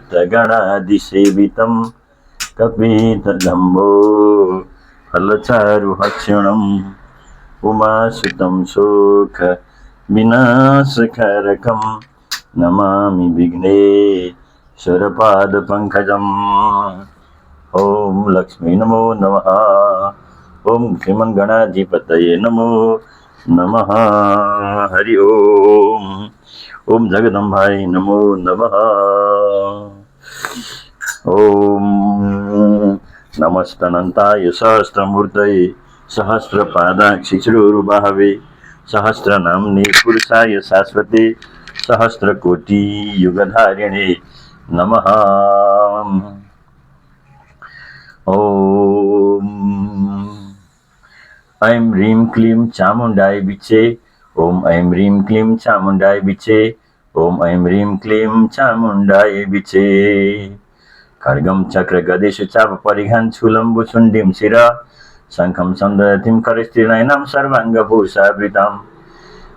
भूतगणादिसेवितं कपीतजम्बो फलचारुभक्षणम् उमासुतं शोक विनाशकारकं नमामि विघ्नेश्वरपादपङ्कजम्। ओम लक्ष्मी नमो नमः। ओम श्रीमन्गणाधिपतये नमो नमः। हरि ओम। ओम जगदम्बाय नमो नमः। ओम नमस्तनन्ताय सहस्रमूर्तये सहस्रपादाक्षिचूर्बाहवे सहस्रनाम्ने पुरुषाय शाश्वते सहस्रकोटि युगधारिणे नमः। ओम ऐं ह्रीं क्लीं चामुण्डाय विचे। ओम ऐं ह्रीं क्लीं चामुण्डाय विचे। ओम ऐं ह्रीं क्लीं चामुण्डाय विचे। खड्गं चक्र गदेषु चाप परिघं शूलं शिरा शङ्खं सन्दतिं करस्त्रीनयनं सर्वाङ्गभूषावृतां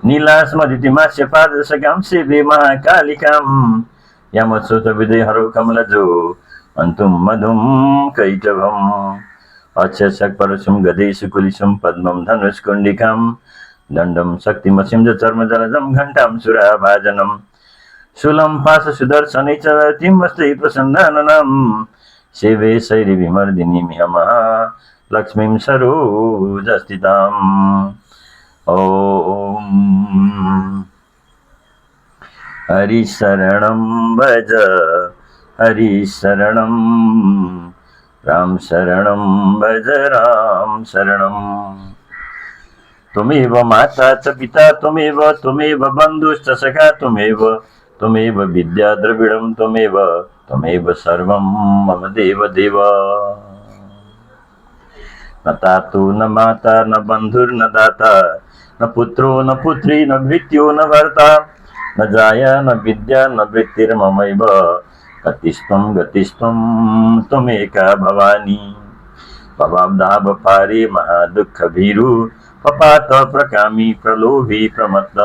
नीलास्मदितिमास्य पादशकं शिवे महाकालिकां यमश्रुतविदेहरो कमलजो अन्तुं मधुं कैटभम् अक्षशक्परशुं गदेषु कुलिशुं पद्मं धनुष्कुण्डिकां दण्डं शक्तिमसिं चर्मजलजं घण्टां सुराभाजनम् शूलं पाशसुदर्शने च तिमस्ते प्रसन्नाननं सेवे शैर्यविमर्दिनीमिह महालक्ष्मीं सरोजस्थिताम्। ॐ हरिशरणं भज हरिशरणं राम शरणं भज राम शरणं। त्वमेव माता च पिता त्वमेव बन्धुश्च सखा त्वमेव विद्या द्रविडं त्वमेव सर्वं मम देव देव। न तातु न माता न बन्धुर्न दाता न पुत्रो न पुत्री न भृत्यो न भर्ता न जाया न विद्या न वृत्तिर्ममैव गतिस्त्वं त्वमेका भवानी। भवाब्दाबपारे महादुःखभीरु पपात प्रकामी प्रलोभी प्रमत्त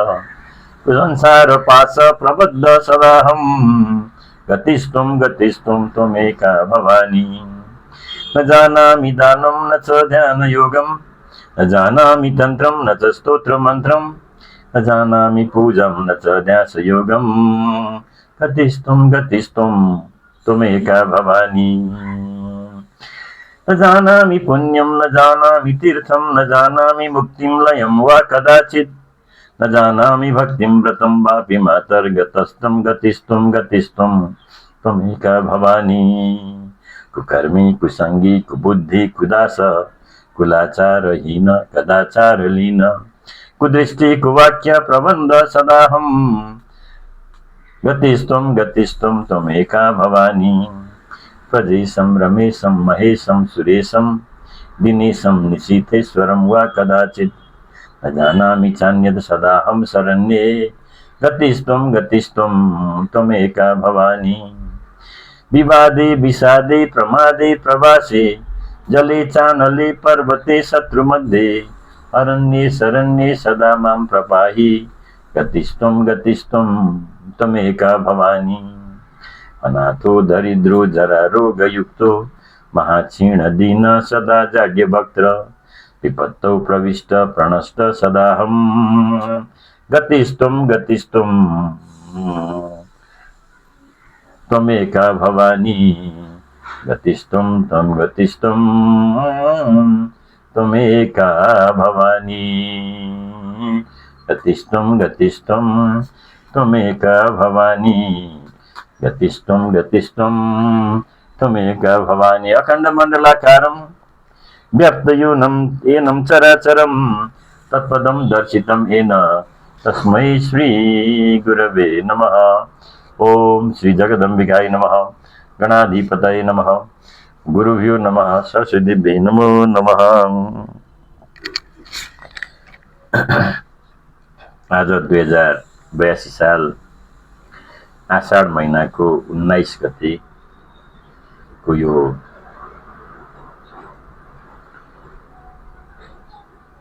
संसार पाश प्रबद्ध सदाहं गतिस्त्वं त्वमेका भवानी। न जानामि दानं न च ध्यानयोगं न जानामि तन्त्रं न च स्तोत्रमन्त्रं न जानामि पूजं न च ध्यासयोगं गतिस्त्वं त्वमेका भवानी। न जानामि पुण्यं न जानामि तीर्थं न जानामि मुक्तिं लयं वा कदाचित् न जानामि भक्तिं व्रतं वापि मातर्गतस्तं गतिस्त्वं त्वमेका भवानी। कुकर्मी कुसंगी कुबुद्धि कुदास कुलाचारहीन कदाचारलीन कुदृष्टि कुवाक्य प्रबन्ध सदाहं गतिस्त्वं त्वमेका भवानी। प्रजेशं रमेशं महेशं सुरेशं दिनेशं निशीथेश्वरं वा कदाचित् न जानामि चान्यत् सदाहं शरण्ये गतिस्त्वं त्वमेका भवानी। विवादे विषादे प्रमादे प्रवासे जले चानले पर्वते शत्रुमध्ये अरण्ये शरण्ये सदा मां प्रपाहि गतिस्त्वं त्वमेका भवानी। अनाथो दरिद्रो जरा रोगयुक्तो महाक्षीण दीन सदा जाड्यभक्त विपत्तौ प्रविष्ट प्रणष्ट सदाहं गतिस्त्वं त्वमेका भवानी। गतिस्त्वं त्वमेका भवानी। गतिस्त्वं त्वमेका भवानी। गतिस्त्वं त्वमेका भवानी। अखण्डमण्डलाकारं व्याप्तयूनं येनं चराचरं तत्पदं दर्शितं येन तस्मै श्री गुरवे नमः। ओम श्री जगदम्बिकाय नमः। गणाधिपतये नमः। गुरुभ्यो नमः। सरस्वतीभ्यै नमो नमः। आज 2082 साल आषाढ महिनाको 19 गते को यो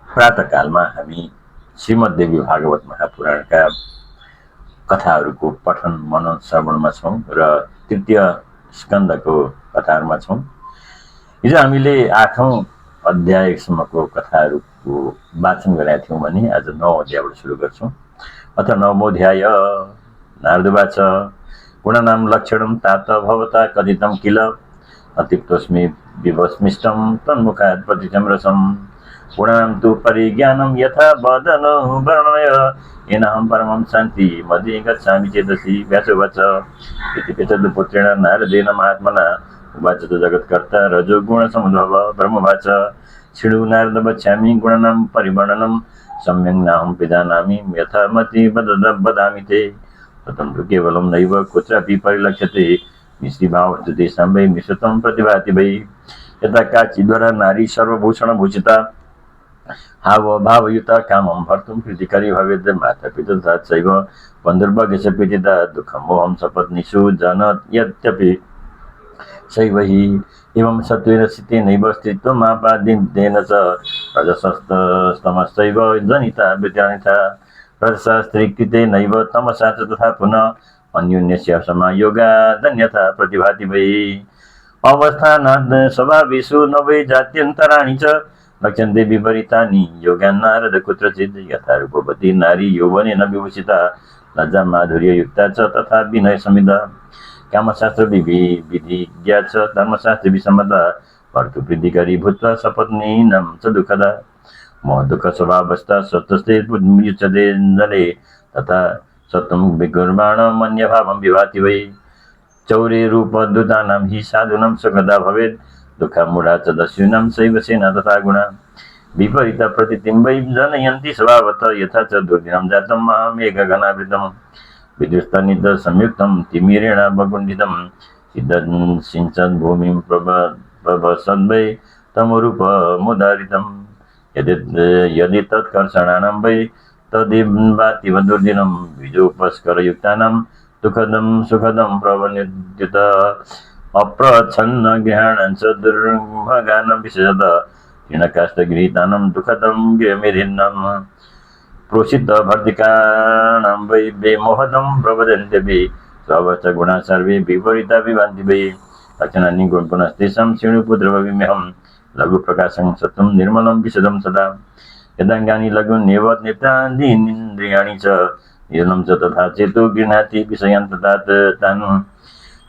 प्रातःकालमा हामी श्रीमद्देवी भागवत महापुराणका कथाहरूको पठन मनन श्रवणमा छौँ र तृतीय स्कन्धको कथाहरूमा छौँ। हिजो हामीले 8औं अध्यायसम्मको कथाहरूको वाचन गरेका थियौँ भने आज 9औं अध्यायबाट सुरु गर्छौँ। अथ 9मो अध्याय। नारदुवाच गुणानां लक्षणं तात भवता कथितं किल अतिप्तोऽस्मि विभस्मिष्टं तन्मुखात् प्रतिचं रसम् गुणानां तु परिज्ञानं यथा वदनो वर्णय येनाहं परमं शान्ति मध्ये गच्छामि चेतसि। व्यासोवाच इति पितृपुत्रेण नारदेन महात्मना उवाच तु जगत्कर्ता रजोगुणसमुद्भव। ब्रह्मवाच शृणु नारद वक्ष्यामि गुणानां परिवर्णनं सम्यक् नाहं विजानामि यथा मति वदामि ते। ततं तु केवलं नैव कुत्रापि परिलक्ष्यते मिश्रीभावस्तु तेषां वै मिश्रितं प्रतिभाति वै। यथा काचिद्वरा नारी सर्वभूषणभूषिता हावभावयुता कामं भर्तुं प्रीतिकरी भवेत् माता पिता तथा चैव बन्धुर्भगेश पीडिता दुःखं मोहं सपत्नीषु जनयत्यपि सैव हि एवं सत्त्वेन चित्तेनैव स्त्रीत्वमापादितेन च रजसस्तमश्चैव जनिता वृत्तिरनिता रजसा स्त्रीकृतेनैव तमसा च तथा पुनः अन्योन्यस्य समायोगादन्यथा प्रतिभाति वै। अवस्थानाद् स्वभावेषु न वै जात्यन्तराणि च लक्ष्यन्ते विपरीतानि योगान्नारद कुत्रचित्। यथा रूपवती नारी यौवनेन विभूषिता लज्जा माधुर्ययुक्ता च तथा विनय समिधा कामशास्त्र विधिज्ञा च धर्मशास्त्र विसम्मता भर्तृप्रीतिकरी भूत्वा सपत्नीनां च दुःखदा मोहदुःख स्वभावस्था सत्त्वस्ते युच्यते जले तथा सत्त्वं विकुर्वाणमन्यभावं विभाति वै। चौरे रूपदूतानां हि साधूनां सुखदा भवेत् दुःखमूढा च दस्यूनां सैव सेना तथा गुणा विपरीता प्रतीतिं वै जनयन्ति स्वभावतः यथा च दुर्दिनं जातं महामेघघनावृतं विदुस्तनित संयुक्तं तिमिरेण वकुण्ठितं सिञ्चन् भूमिं प्रभसद्वै तमरूपमुदारितं यदि तत्कर्षणानां वै तदेवातीव दुर्दिनं बीजोपस्करयुक्तानां दुःखदं सुखदं प्रवनिद्युत अप्रच्छन्न गृहाणां च दुर्भगानां विशेषतः क्षीणकाष्ठगृहीतानां दुःखदं गृहमेधिनां प्रोषित भर्तिकाणां वै विमोहदं प्रवदन्त्यपि स्ववस्थ गुणा सर्वे विपरीता विभान्ति वै। लक्षणानि गुणपुनस्तेषां श्रेणुपुत्रभविम्यहं लघुप्रकाशं सत्त्वं निर्मलं विशदं सदा यदाङ्गानि लघुन्येव नेत्रादीनीन्द्रियाणि च निर्मलं च तथा चेतो गृह्णाति विषयान् तान्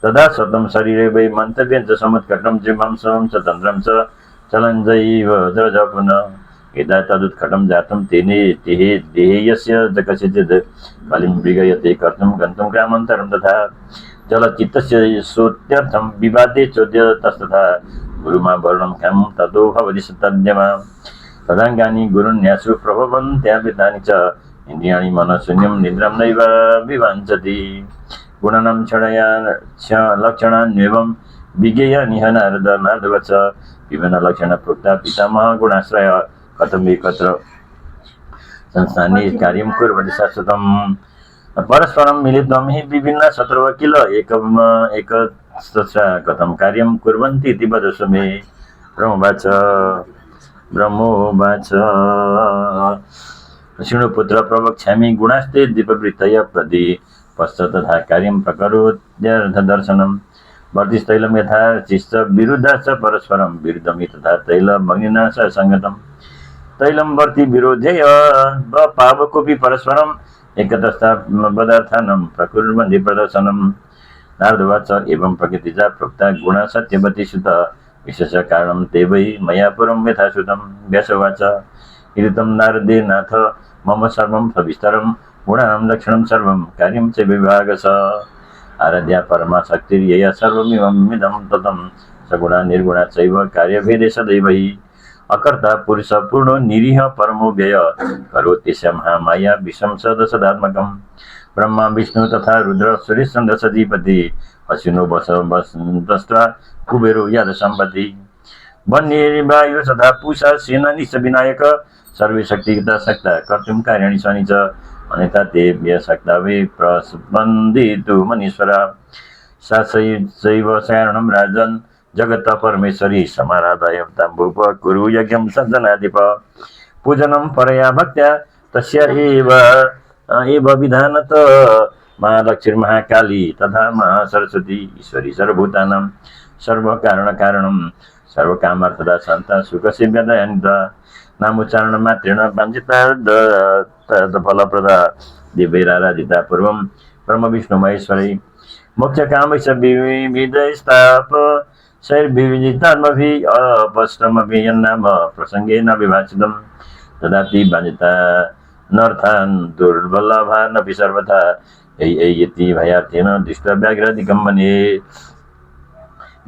तदा सतं शरीरे वै मन्तव्यं च समुत्कटं जिह्वांसं स्वतन्त्रं च चलञ्जैव द्रज पुनः यदा तदुत्कटं जातं तेने देहे यस्य कस्यचित् कलिं मृगयते कर्तुं गन्तुं ग्रामान्तरं तथा जलचित्तस्य सोत्यर्थं विवादे चोद्य तस्तथा गुरुमा वर्णं ख्यां ततो भवति तद्यमा तदाङ्गानि गुरुन्यासु प्रभवन्त्यावृतानि च इन्द्रियाणि मनःशून्यं निद्रां नैव विवाञ्छति। गुणानां क्षणया लक्षणान्येवं विज्ञेयानिह नारदवच विभिन्नलक्षणा प्रोक्ता पितामह गुणाश्रय कथं एकत्र संस्थाने कार्यं कुर्वन्ति शाश्वतं परस्परं मिलित्वं हि विभिन्न शत्रवः किल एकत्र कथं कार्यं कुर्वन्ति इति वदस्व मे। ब्रह्मोवाच शृणुपुत्र प्रवक्ष्यामि गुणास्ते दीपवृत्तय प्रति पश्चात् तथा कार्यं प्रकरोत्यर्थदर्शनं वर्तिस्तैलं यथा चिश्च विरुद्धाश्च परस्परं विरुद्धमि तथा तैलमग्निना सह सङ्गतं तैलं वर्ति विरोधेय पावकोऽपि परस्परम् एकतस्था पदार्थानां प्रकुर्वन्ति प्रदर्शनं। नारदवाच एवं प्रकृतिजा प्रोक्ता गुणा सत्यवती सुत विशेष कारणं ते वै मया पूर्वं यथा श्रुतं। व्यासोवाच इदं नारदे नाथ मम सर्वं सविस्तरं गुणानां लक्षणं सर्वं कार्यं च विभागश आराध्या परमा शक्तिर्यया सर्वमिदं ततं सगुणा निर्गुणा चैव कार्यभेदे सदैव हि अकर्ता पुरुष पूर्णो निरीह परमो व्यय करोत्यस्या महामाया विश्वं सदसदात्मकं ब्रह्मा विष्णु तथा रुद्र सूर्यचन्द्र सजीपति अश्विनो वसवस्त्वा कुबेरो याद सम्पत्ति वन्यवायु तथा पूषा सेना निश्च विनायक सर्वे शक्तियुता सक्ता कर्तुं कार्याणि शनि च अन्यथा तेभ्यः सक्ता वै प्रस्पन्दितु मनीश्वरा सा चैव शरणं राजन् जगत परमेश्वरी समाराधय भूप कुरु यज्ञं सज्जनाधिप पूजनं परया भक्त्या तस्य एव विधानत महालक्ष्मी महाकाली तथा महासरस्वती ईश्वरी सर्वभूतानां सर्वकारणकारणं सर्वकामार्थदा शान्ता सुखसेव्यदयानिता नामोच्चारण मात्रेण वाञ्छितार्थफलप्रदा दिव्यैराराधिता पूर्वं ब्रह्म विष्णु महेश्वरै मोक्षकामैश्च विविधैस्ताप शैर्विविधितात्मभिः अपष्टमपि यन्नाम प्रसङ्गेन विभाषितं ददाति वाञ्छिता नर्थान् दुर्बलभानपि सर्वथा यति भयार्थेन दृष्टव्याघ्रादिकं मन्ये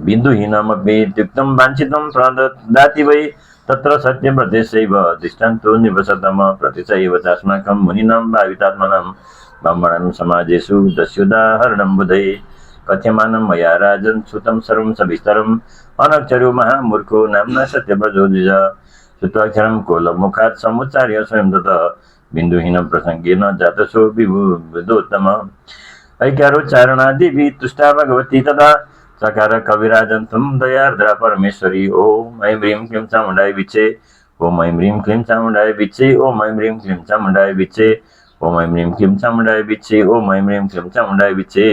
बिन्दुहीनमपि इत्युक्तं वाञ्छितं प्रददाति वै तत्र सत्यप्रत्यक्षैव दृष्टान्तो निवसतम प्रतिशैव चास्माकं मुनीनां भावितात्मनां ब्राह्मणानां समाजेषु दस्योदाहरणं बुधै कथ्यमानं मया राजन् श्रुतं सर्वं सविस्तरम् अनक्षरो महामूर्खो नाम्ना सत्यव्रजो द्विज श्रुत्वाक्षरं कोलमुखात् समुच्चार्य स्वयं ततः बिन्दुहीनं प्रसङ्गेन जातसो विबुधोत्तम ऐक्यारोच्चारणादिभिः तुष्टा भगवती तदा सकार कविराजन्तं दयार्द्रा परमेश्वरी ओम ऐं ह्रीं क्लीं चामुण्डाय विचे ओम ऐं ह्रीं क्लीं चामुण्डाय विचे ओम ऐं ह्रीं क्लीं चामुण्डाय विचे ओम ऐं ह्रीं क्लीं चामुण्डाय विचे ओम ऐं ह्रीं क्लीं चामुण्डाय विचे।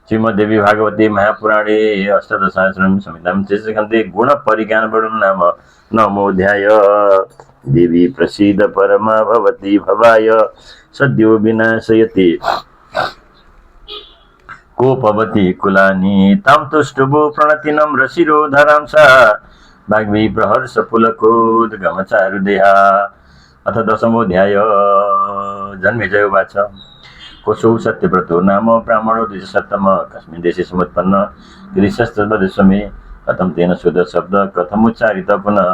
श्रीमद्देवी भागवते महापुराणे अष्टादशसहस्रं संहितां शेषखण्डे गुणपरिज्ञानवर्णनं नाम नवमोऽध्याय। देवी प्रसीद परमा भवती भवाय सद्यो विनाशयति कोपवती कुलानि तां तुष्टुभो प्रणतिनं रसिरो धरां सा वाग्मी प्रहर्ष पुलकोद्गमचारुदेहा। अथ दशमोऽध्याय। जन्मेजय उवाच कोशौ सत्यव्रतो नाम ब्राह्मणो द्विजसत्तम कस्मिन् देशे समुत्पन्न गिरिशस्तद्वदेशमे कथं तेन शुद्धशब्द कथमुच्चारितः पुनः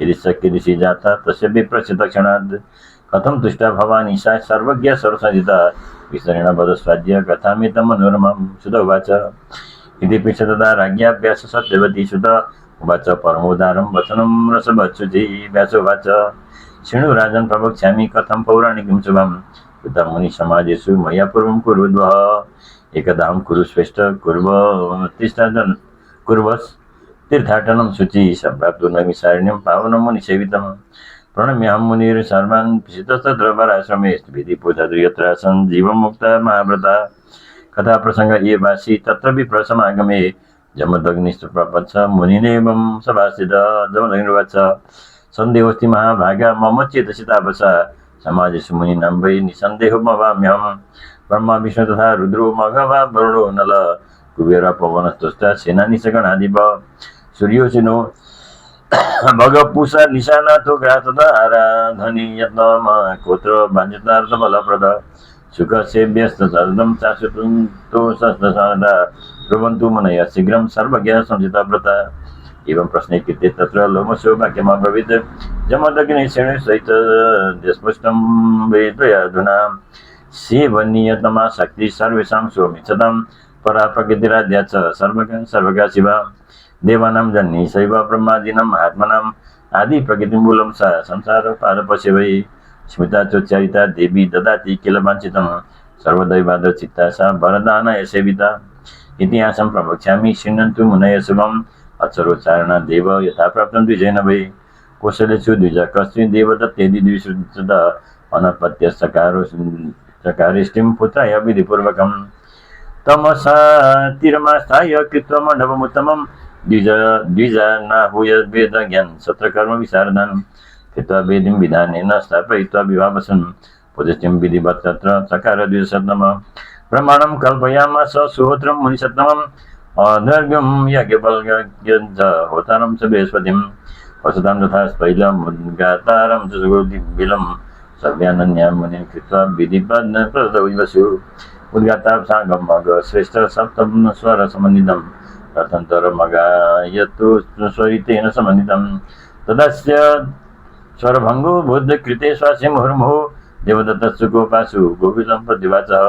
यदि शक्यदिशि जाता तस्य विप्रस्य तक्षणात् कथं तुष्टा भवानी सा सर्वज्ञ सर्वसंहिता विस्तरेण वदस्वाद्य कथामितं मनोरमं। सुत उवाच इति पृच्छ तदा राज्ञाभ्यास सत्यवती सुत उवाच परमोदारं वचनं रसवत्सुची। व्यास उवाच शृणु राजन् प्रवक्ष्यामि कथं पौराणिकं शुभं कृतं मुनिसमाजेषु मया पूर्वं कुरुद्वः एकदाहं कुरु श्रेष्ठ कुर्वस् तीर्थाटनं शुचि सम्प्राप्तो नैमिषारण्यं पावनं मुनिसेवितं प्रणम्यहं मुनिर्सर्वान् पिशितस्तत्र वराश्रमे विधिपूजाद्रियत्रासन् जीवमुक्ता महाव्रता कथा प्रसंग एवासि तत्र विप्रसमागमे जमदग्निस्तु प्रपच्छ मुनिनेवं सभास्थित। जमदग्निर्वाच सन्देहोऽस्ति महाभागा मम चेतसि तापसा समाजेषु मुनीनां वै निसन्देहो भवाम्यहं ब्रह्मा विष्णु तथा रुद्रो मघवा वरुणो नल कुबेर पवनस्तुष्टा सेनानीशगणाधिप सूर्योऽसिनो भगपूषा निशानाथो ग्रासदा आराधनी यत्नम कोत्र वाञ्छितार्थफलप्रद सुखसेव्यस्तसर्दं शाश्वतं सदा ब्रुवन्तु मुनयः शीघ्रं सर्वज्ञ संचिताव्रता। एवं प्रश्ने कृते तत्र लोमशो वाक्यमब्रवीत् जमदग्ने श्रेणुसहित स्पष्टं वेदयाधुना सेवनीयतमा शक्ति सर्वेषां सोमिच्छतां परा प्रकृतिराद्या च सर्वगा शिवा देवानां जननी शैव ब्रह्मादीनां महात्मनाम् आदि प्रकृतिमूलं सा संसार पारपश्य वै स्मिता चोच्चारिता देवी ददाति किल वाञ्छितं सर्वदैवादरचित्ता सा वरदानाय सेविता। इतिहासं प्रवक्ष्यामि शृण्वन्तु मुनयः शुभम् अक्षरोच्चारणा देव यथा प्राप्तं द्विजेन वै कौशलेषु द्विज कस्मिन् देवदत्तेदि द्विषुत अनपत्य चकारिष्टिं पुत्राय विधिपूर्वकम् तमसा तीरमास्थाय कृत्वा मण्डपमुत्तमं द्विजानाहूय वेदज्ञान सत्रकर्म विशारदान् कृत्वा वेदिं विधानेन स्थापयित्वा विवाहवसन् पुष्टिं विधिवत् तत्र चकार द्विजसत्तम प्रमाणं कल्पयामास सुहोत्रं मुनिसत्तमम् अनर्घ्यं याज्ञवल्क्यञ्च होतारं च बृहस्पतिं वसतां तथा स्थैलमुद्गातारं च सुगोदिबिलं सर्व्यानन्यां मुनिं कृत्वा विधिवद् उद्गाता सागमग श्रेष्ठ सप्तम स्वर समन्वितं रथन्तरमगायतु स्वरितेन समन्वितं तदस्य स्वरभङ्गो बुद्धकृते स्वास्य मुहुर्मुहुः देवदत्तस्सु गोपासु गोकुलं प्रतिवाचः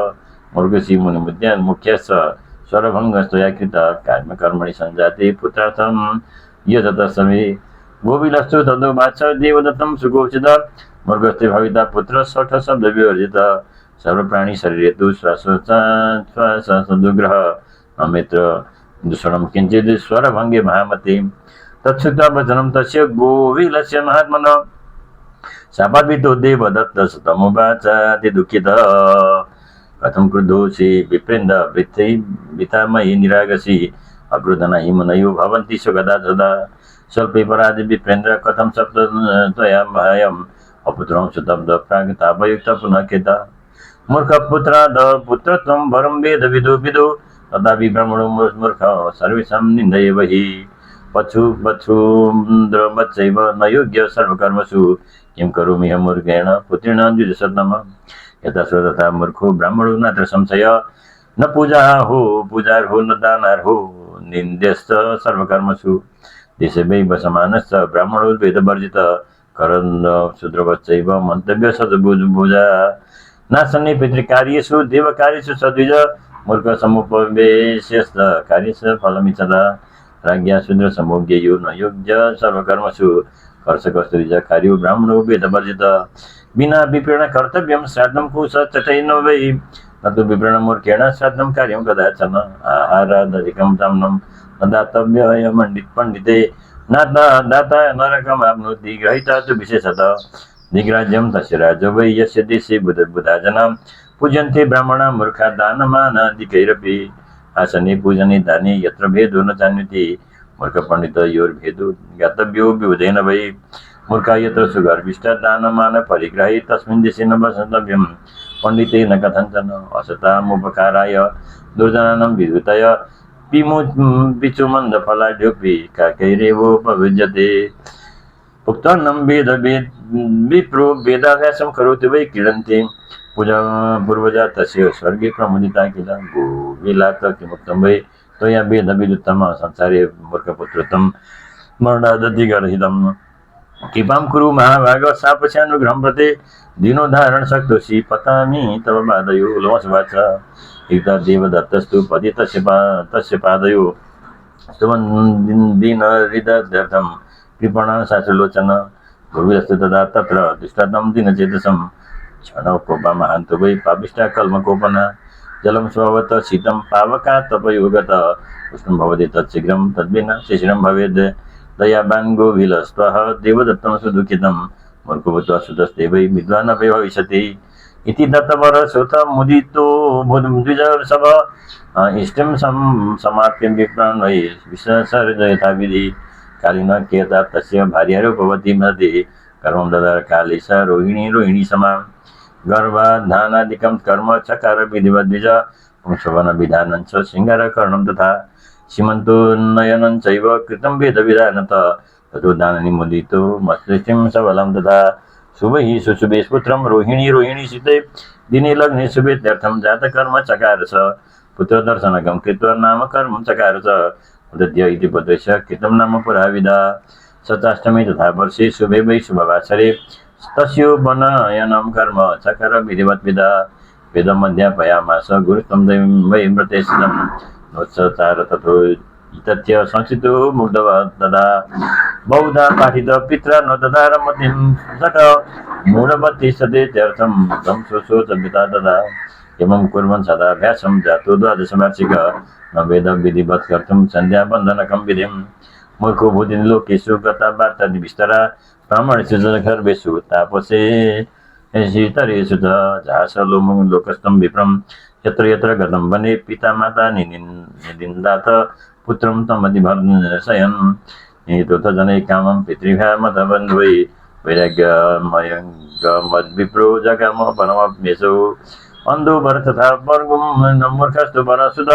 मूर्खसी मुनिमुद्यान् मुख्यश्च स्वरभङ्गस्तया कृतः कर्मणि सञ्जाते पुत्रार्थं यततस्मै गोविलस्तु तदुवाच देवदत्तं सुगोचित मूर्खस्ते भविता पुत्र षठ शब्दविवर्जितः सर्वप्राणी शरीरे तु श्वासदुग्रह अमित्र दूषणं किञ्चित् स्वरभङ्गे महामते तत्सुत्वा वचनं तस्य गोविलस्य महात्मनः शापाद्वितो देवदत्तस्तमुवाचाति दुःखितः कथं क्रुद्धोषि विप्रेन्द्र वृत्तै वितामयि निरागसि अक्रुधना हिमनयो भवन्ति सुगदा सदा स्वल्पे पराधि विप्रेन्द्र कथं सप्त त्वया भयम् अपुत्रं सुतब्ध प्रागतापयुक्त पुनः केत मूर्खपुत्राद पुत्रत्वं वरं वेद विदो विदो तथापि ब्राह्मणो मूर्ख सर्वेषां निन्दयेव हि पच्छून्द्रवच्चैव न योग्य सर्वकर्मसु किं करोमि हम मूर्खेण पुत्रेण द्विजसत्तम यथा स्व तथा मूर्खो ब्राह्मणो नात्र संशय न पूजार्हो न दानार्हो निन्द्यश्च सर्वकर्मसु देशे वै समानश्च ब्राह्मणो वेदवर्जित करन् शूद्रवच्चैव मन्तव्य सद्भुजा नासन्ने पितृकार्येषु देवकार्येषु सद्विज मूर्ख समुपवेश्यश्च कार्यस्य फलमिच्छदा राज्ञा शूद्र समोज्ञेयो न योग्य सर्वकर्मसु कर्षकस्तुरिज कार्यो ब्राह्मणो वेदवर्जित विना विप्रेण कर्तव्यं श्राद्धं कुशचटैन वै न तु विप्रेण मूर्खेण श्राद्धं कार्यं कदाचन आहारादधिकं ताम्नं न दातव्य पण्डिते दाता नरकमाप्नोति ग्रहीता तु विशेषतः दिग्राज्यं तस्य राजो वै यस्य देशे बुधा जनां पूजन्ते ब्राह्मणा मूर्खा दानमानादिकैरपि आसने पूजने दाने यत्र भेदो न जान्यते मूर्खपण्डितयोर्भेदो ज्ञातव्यो विबुधेन वै मूर्खा यत्र सुगर्भिष्ठा दानमान परिग्राही तस्मिन् देशे न वसन्तव्यं पण्डितेन कथञ्चन असतामुपकाराय दुर्जनानां विद्युतय पिचुमन्दफलाढ्योऽपि काकैरेवोपयुज्यते उक्तान्नं वेद विप्रो वेदाभ्यासं करोति वै क्रीडन्ति पूजा पूर्वजा तस्य स्वर्गे प्रमुदिता किल भूविलात किमुक्तं वै त्वया वेदविदुत्तम संसारे मूर्खपुत्रत्वं मरणादधिगर्हितं कृपां कुरु महाभाग सापस्यानुग्रहं प्रति दीनोद्धारण शक्तोषि पतामि तव पादयो लोमसवाच युक्ता देवदत्तस्तु पदि तस्य पादयो दीनहृदयर्थं कृपणा शास्त्रलोचन भूविरस्तु तदा तत्र दुष्टातं दीनचेतसं क्षणकोपमहान्तु वै पापिष्टा कल्मकोपना जलं स्ववत शीतं पावका तपयोगत उष्णं भवति तत्शीघ्रं तद्विना शिशिरं भवेद् दयावान् गोविलस्त्वः देवदत्तं सुदुःखितं मूर्खभूत्वा सुतस्ते वै विद्वान् अपि भविष्यति इति दत्तवरसुत मुदितो द्विजर्षभ इष्टं समाप्य विप्रान् वै विसर्ज यथाविधि कालिन केता तस्य भार्यारूपवती मध्ये कर्मं ददार काले स रोहिणी समा गर्भाधानादिकं कर्म चकार विधिवद्विज वंशवनविधानं च शृङ्गारकरणं तथा सीमन्तोन्नयनं चैव कृतं वेदविधानत ततो दाननिमुदितो मस्तिष्ठिं सबलं तथा शुभैः सुशुभेशपुत्रं रोहिणी सीते दिने लग्ने शुभेत्यर्थं जातकर्म चकार स पुत्रदर्शनकं कृत्वा नामकर्मं चकार स उदद्य इति पुत्रस्य कृतं नाम पुराविदा सताष्टमी तथा वर्षे शुभे वै शुभवासरे तस्योपनयनं कर्म चकार विधिवद्विदा वेदमध्यापयामास गुरुत्वं वै व्रतेशनं नोत्सचार तथो तथ्य संस्थितो मुग्धवा तदा बहुधा पाठित पित्रा न ददार मतिं सट मूढवती सदेत्यर्थं तं शोचविता तदा एवं कुर्वन् सदाभ्यासं जातो द्वादशवार्षिक न वेदविधिवत् कर्तुं सन्ध्याबन्धनकं विधिं मूर्खो भूतिनि लोकेषु गता वार्तादि विस्तरा ब्राह्मणेषु जनगर्भेषु तापसे शीतरेषु च झासलोमुं लोकस्थं विप्रं यत्र यत्र गतं वने पिता माता निनिन्दात पुत्रं तमधिभर्शयन् निहितोऽथ जनैः कामं पितृभ्यः मतबन्धुवै वैराग्यमयङ्गमद्विप्रो जगाम वनमभ्यसौ अन्धो वर तथा वर्गुं मूर्खस्तु वरसुत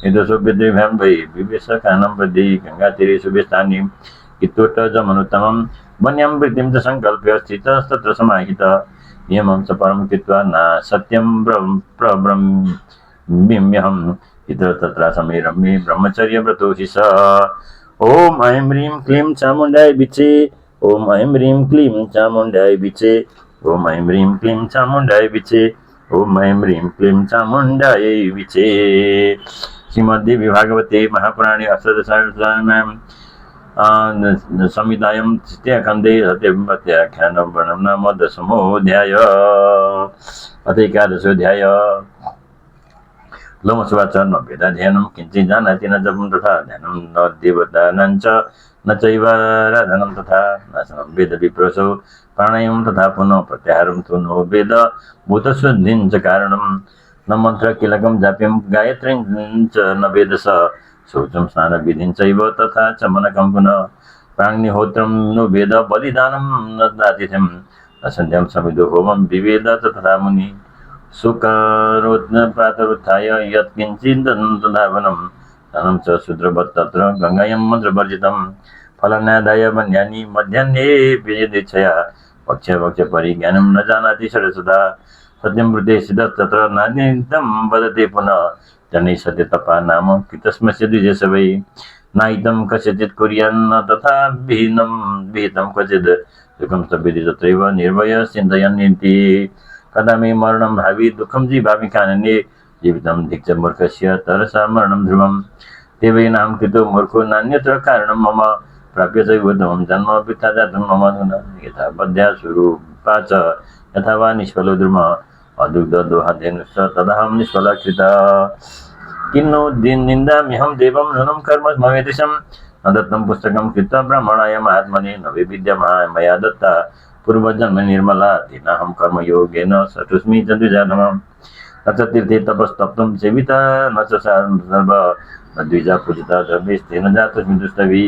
निदोषो पितृभ्यां वै विवेशकानं प्रति गङ्गातीरेषु विस्थानि कित्वोट्टजमनुत्तमं वन्यां वृत्तिं च सङ्कल्प्य स्थितस्तत्र समाहित नियमं च परं कृत्वा न सत्यं प्रब्रह्म्यहम् इतर तत्र समेरम्ये ब्रह्मचर्यव्रतोषि स ॐ ऐं ह्रीं क्लीं चामुण्डाय विचे ॐ ऐं ह्रीं क्लीं चामुण्डाय विचे ॐ ऐं ह्रीं क्लीं चामुण्डाय विचे ॐ ऐं ह्रीं क्लीं चामुण्डाय विचे श्रीमद्देवी भागवते महापुराणे अष्टादशाध्याय्यां संहितायां तृतीयखण्डे सत्यव्रताख्यानं वर्णनं नाम दशमोऽध्याय अथ एकादशोऽध्याय लोमसुवाच न वेदाध्ययनं किञ्चित् जानाति न जपं तथा ध्यानं न देवतानां च न चैवाराधनं तथा नाशनं वेदविप्रसौ प्राणायामं तथा पुनः प्रत्याहारं तु नो वेद भूतशुद्धिं च कारणं न मन्त्र किलकं जाप्यं गायत्रीं च न वेदस शौचं स्नानविधिं चैव तथा च मनकं पुनः प्राङ्निहोत्रं नु वेद बलिदानं न दातिथ्यं न सन्ध्यां समिदो होमं विवेद तथा मुनि सुकरोत् प्रातरुत्थाय यत्किञ्चिदन्तधावनं धनं च शूद्रवत् तत्र गङ्गायां मन्त्रवर्जितं फलनादाय वन्यानि मध्याह्ने विनिदीक्षया भक्ष्य परिज्ञानं न जानाति सरसदा सत्यं वृद्धे सिद्धस्तत्र नान्यं वदति पुनः जनै सत्य तपा नाम कृतस्मस्य द्विजेश वै नाहितं कस्यचित् कुर्यान्न तथा विहितं क्वचित् दुःखं स्तभ्यति तत्रैव निर्भय चिन्तयन्निति कदा मे मरणं भावि दुःखं जीवामि कानने जीवितं धिक्च मूर्खस्य तरसा मरणं ध्रुवं देवैनां कृतो मूर्खो नान्यत्र कारणं मम प्राप्य च उत्तमं जन्म वृथा जातं मम अधुना यथा बद्ध्या स्वरूपा च यथा वा निष्फलो द्रुम अदुग्ध दोहाधेनुश्च तदहं निष्फला कृता किन्नो निन्दाम्यहं देवं नूनं कर्म ममेदृशं न दत्तं पुस्तकं कृत्वा ब्राह्मणाय महात्मने न विद्यमा मया दत्ता पूर्वजन्म निर्मला तेनाहं कर्मयोगेन सतुस्मि च द्विजाधमम् न च तीर्थे तपस्तप्तं सेविता न च सर्व न द्विजा पूजिता सर्वेस्तेन जातस्मि दुष्टवी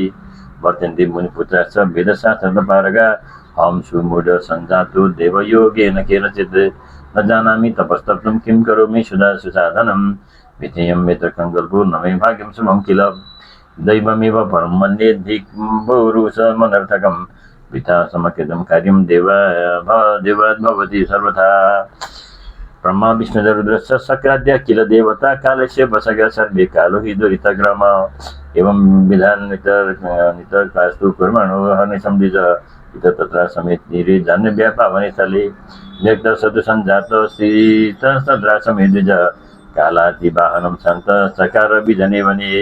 वर्तन्ते मुनिपुत्राश्च वेदशास्त्रपारगा अहं सुमूढ सञ्जातो देवयोगेन केनचित् न जानामि तपस्तप्तुं किं करोमि सुसाधनं विधेयं मे तर्कङ्कल्पो न मे भाग्यं शुभं किल दैवमेव परं मन्ये धिक्पुरुषमनर्थकं वृथा समकृतं कार्यं देवाद् भवति सर्वथा ब्रह्मा विष्णुरुद्रश्च शक्राद्या किल देवता कालस्य वशगा सर्वे कालो हि दुरितग्राम एवं विधान नितर्कास्तु कुर्मणो हनिसंदिज इत तत्र समेत निरे जाह्नव्या पावने स्थले व्यक्त सदुसञ्जात स्थित सद्रा समेत द्विज कालाति वाहनं सन्त चकार बीजने वने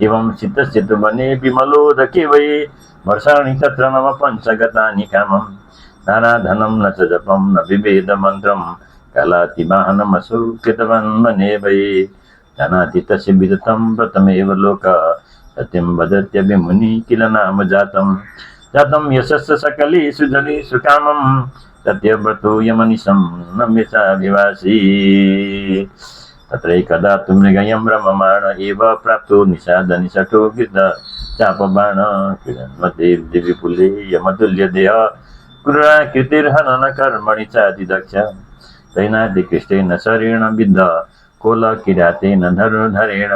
एवं चित्तश्चित् वने विमलोदके वै वर्षाणि तत्र मम पञ्चगतानि कामं नाराधनं न च जपं न विभेद मन्त्रं कालाति वाहनमसु कृतवान् वने वै जानाति तस्य विदतं व्रतमेव लोक सत्यं वदत्यभिमुनि किल नाम जातं यशस्स सकलेषु जनेषु कामं सत्यव्रतो यमनिशं न मिषाभिवासी तत्रैकदा तु मृगयं रममाण एव प्राप्तो निषादनिषठो गिद्ध चापबाण क्रीडन्मते विपुले यमतुल्यदेह क्रूराकृतिर्हनन कर्मणि चातिदक्ष तैनातिकृष्टेन शरेण विद्ध कोलकिरातेन धनुर्धरेण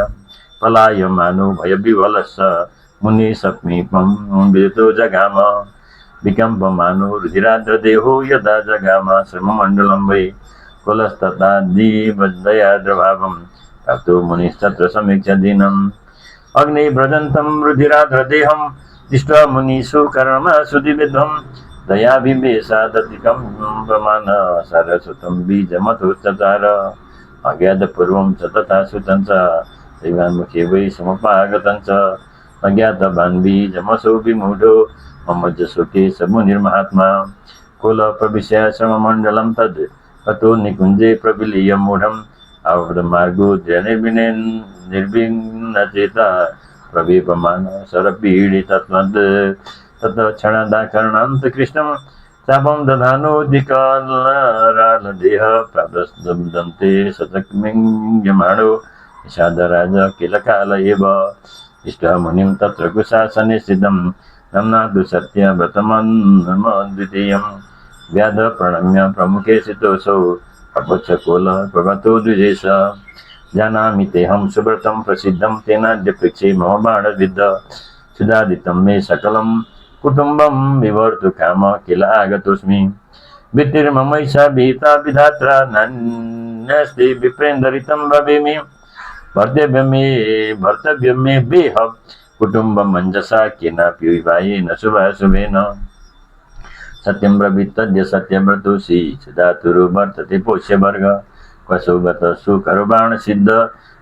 पलायमानो भयविवलस्य मुनिसमीपं विदितो जगाम विकम्पमानो रुधिराद्रदेहो यदा जगाम श्रममण्डलं वै कुलस्तताद्दीवदयाद्रभावं प्राप्तो मुनिस्तत्र समीक्ष्य दीनम् अग्निव्रजन्तं रुधिराद्रदेहं दृष्ट्वा मुनिषु कर्मसुधिविध्वं दयाभिवेशादधिकं प्रमाण सरस्वतं बीजमथोच्चकार अज्ञातपूर्वं च तथा सुतं च दैवान्मुखे वै समुपागतं च अज्ञातवान् बीजमसौ विमूढो मम जसुके स मुनिर्महात्मा कुलप्रविश्य श्रममण्डलं तद् अतो निकुञ्जे प्रविलीय मूढम् आवृतमार्गो निर्विघ्नचेता प्रवेपमान शरपीडितत्वद् ततः क्षणदाकरणान्त कृष्णं चापं दधानोऽधिकालरालदेह प्राप्तदन्ते शतक्मिङ्यमाणो निषादराज किल काल एव इष्टः मुनिं तत्र कुशासने स्थितं नम्नातु सत्यव्रतमन्मद्वितीयं व्याध प्रणम्य प्रमुखे स्थितोऽसौ अपच्छ कोल प्रगतो द्विजेश जानामि तेऽहं सुव्रतं प्रसिद्धं तेनाद्य पृच्छे मम बाणविद्ध सुधादितं मे सकलं कुटुम्बं विवर्तु काम किल आगतोऽस्मि वित्तिर्ममैषा विहिता विधात्रा नान्यस्ति विप्रेन्दरितं भवेमि भर्तव्यं मे बेह कुटुम्बं मञ्जसा केनापि विवाहेन शुभाशुभेन सत्यं ब्रवीतद्य सत्यव्रतोऽसि सुधातुरो वर्तते पोष्यवर्ग क्वसौ गतः सुकरबाणसिद्ध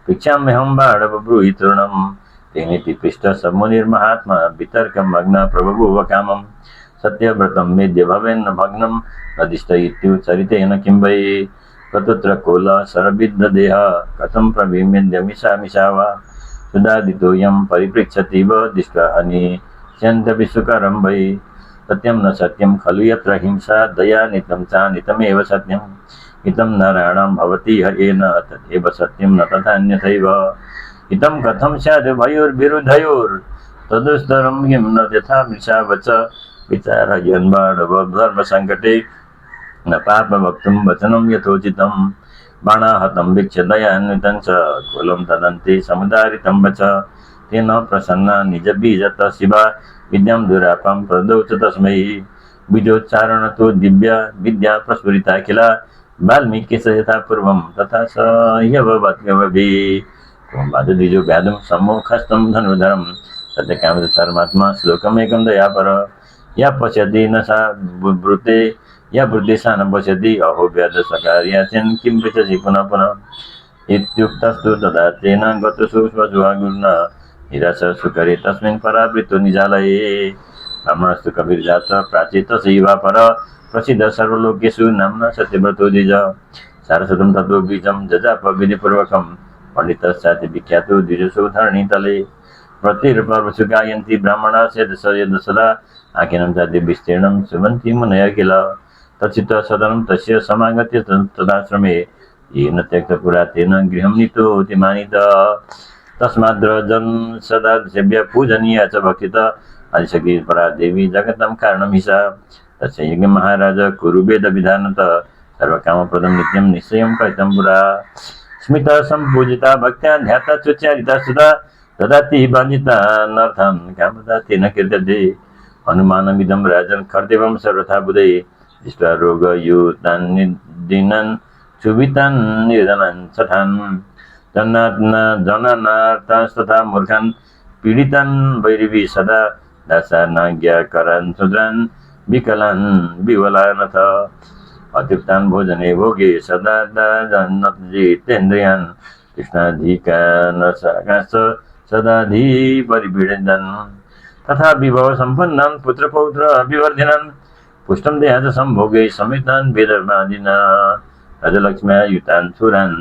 भिक्षाम्यहं बाणवब्रूहि तृणं तेनेति पृष्टः स मुनिर्महात्मा वितर्कमग्न प्रबभूव कामं सत्यव्रतं मेद्य भवेन्न भग्नं नदिष्ट इत्युच्चरितेन किं वै कतुत्र कोल शरविद्धदेह कथं प्रविमेद्यमिषा वा सुधादितोऽयं परिपृच्छतीव दृष्ट्वा हनिष्यन्त्यपि सुकरं वै सत्यं न सत्यं खलु यत्र हिंसा दया नितं चानितमेव सत्यं हितं नारायणं भवति हरेण तदेव सत्यं न तथान्यथैव हितं कथं स्यात् भयोर्विरुद्धयोर् तदुस्तरं किं न यथा मृषावच विचारयन्बाढवधर्मसङ्कटे न पापवक्तुं वचनं यथोचितं बाणाहतं वीक्ष्य दयान्वितं च कुलं तदन्ते समुदारितं वच तेन प्रसन्ना निजबीजत शिवा विद्यां दुरापां प्रदौ च तस्मै बीजोच्चारणतो दिव्या विद्या प्रस्फुरिता किल वाल्मीकिस यथा पूर्वं तथा स ह्यभवद्गवभि वादद्विजो व्याधं सम्मुखस्थं धनुर्धरं सत्यकामचारमात्मा श्लोकमेकं दयापर या पश्यति न सा ब्रूते या वृद्धि सा न पश्यति अहो व्याधसकार्याचेन् किं पृच्छसि पुनः पुनः इत्युक्तस्तु तदा तेन गतसु स्वजुहागुर्न निराश सुकरे तस्मिन् परावृत्तो निजालये ब्राह्मणस्तु कबीरजात प्राचीत सेवा पर प्रसिद्ध सर्वलोकेषु नाम्ना सत्यव्रतो द्विज सारस्वतं तत्त्व बीजं जजाप विधिपूर्वकं पण्डितश्चाति विख्यातो द्विजसु धरणीतले प्रतिरूपवसु गायन्ति ब्राह्मणा यद सदा आख्यानं चाद्य विस्तीर्णं सुबन्ति मुनय किल तच्चित्त सदनं तस्य समागत्य तदाश्रमे येन त्यक्तपुरा तेन गृहं नीतोऽति मानित तस्माद्रजन् सदा सेव्य पूजनीया च भक्षित आदिशक्ति परा देवी जगतां कारणं हि सा तस्य यज्ञ महाराज कुरु वेद विधानत सर्वकामप्रदं नित्यं निश्चयं कथितं पुरा स्मिता सम्पूजिता भक्त्या ध्याता चोच्चारिता सुधा ददाति वाञ्छिता नर्थान् कामदा तेन कीर्त्यते हनुमानमिदं राजन् खर्देवं सर्वथा बुधे दृष्ट्वा रोगयुतान् दिनान् क्षुभितान् निर्धनान् सठान् जननार्थस्तथा मूर्खान् पीडितान् वैरिवी सदा दासानाज्ञाकरान् शूद्रान् विकलान् विवलानथ अत्युक्तान् भोजने भोगे सदा जितेन्द्रियान् कृष्णाधिकानसाकाश सदाधि परिपीडितान् तथा विभव सम्पन्नान् पुत्रपौत्र विवर्धिनान् पुष्टं देहाच सम्भोगे समेतान् वेदर्मादिना राजलक्ष्म्या युतान् सुरान्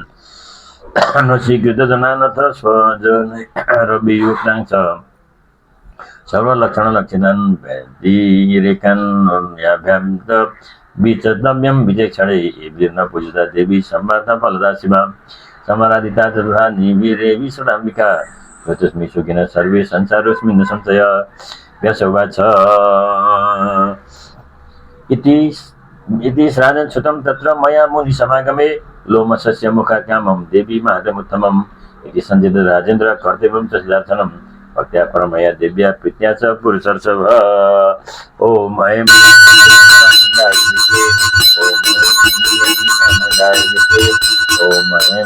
अनुशीकृतजनानथ स्वजनैरभियुक्तान् च सर्वलक्षणलक्षितान् व्याधिरेखान् याभ्यान्त विचतव्यं विचक्षणे एभिर्न पूजिता देवी सम्भाता फलदा शिवा समराधिता तथा निवीरेवि सदाम्बिका गतस्मि सुखिनः सर्वे संसारोऽस्मिन् न संशय व्यासोवाच इति श्राद्धं श्रुतं तत्र मया मुनिसमागमे लोमसस्य मुखाकामं देवी महतमुत्तमम् इति सञ्चित राजेन्द्र कर्तव्यं च सिद्धार्थनं भक्त्या परमया देव्या प्रीत्या च पुरुषर्षभ ॐ ऐं ॐ ऐं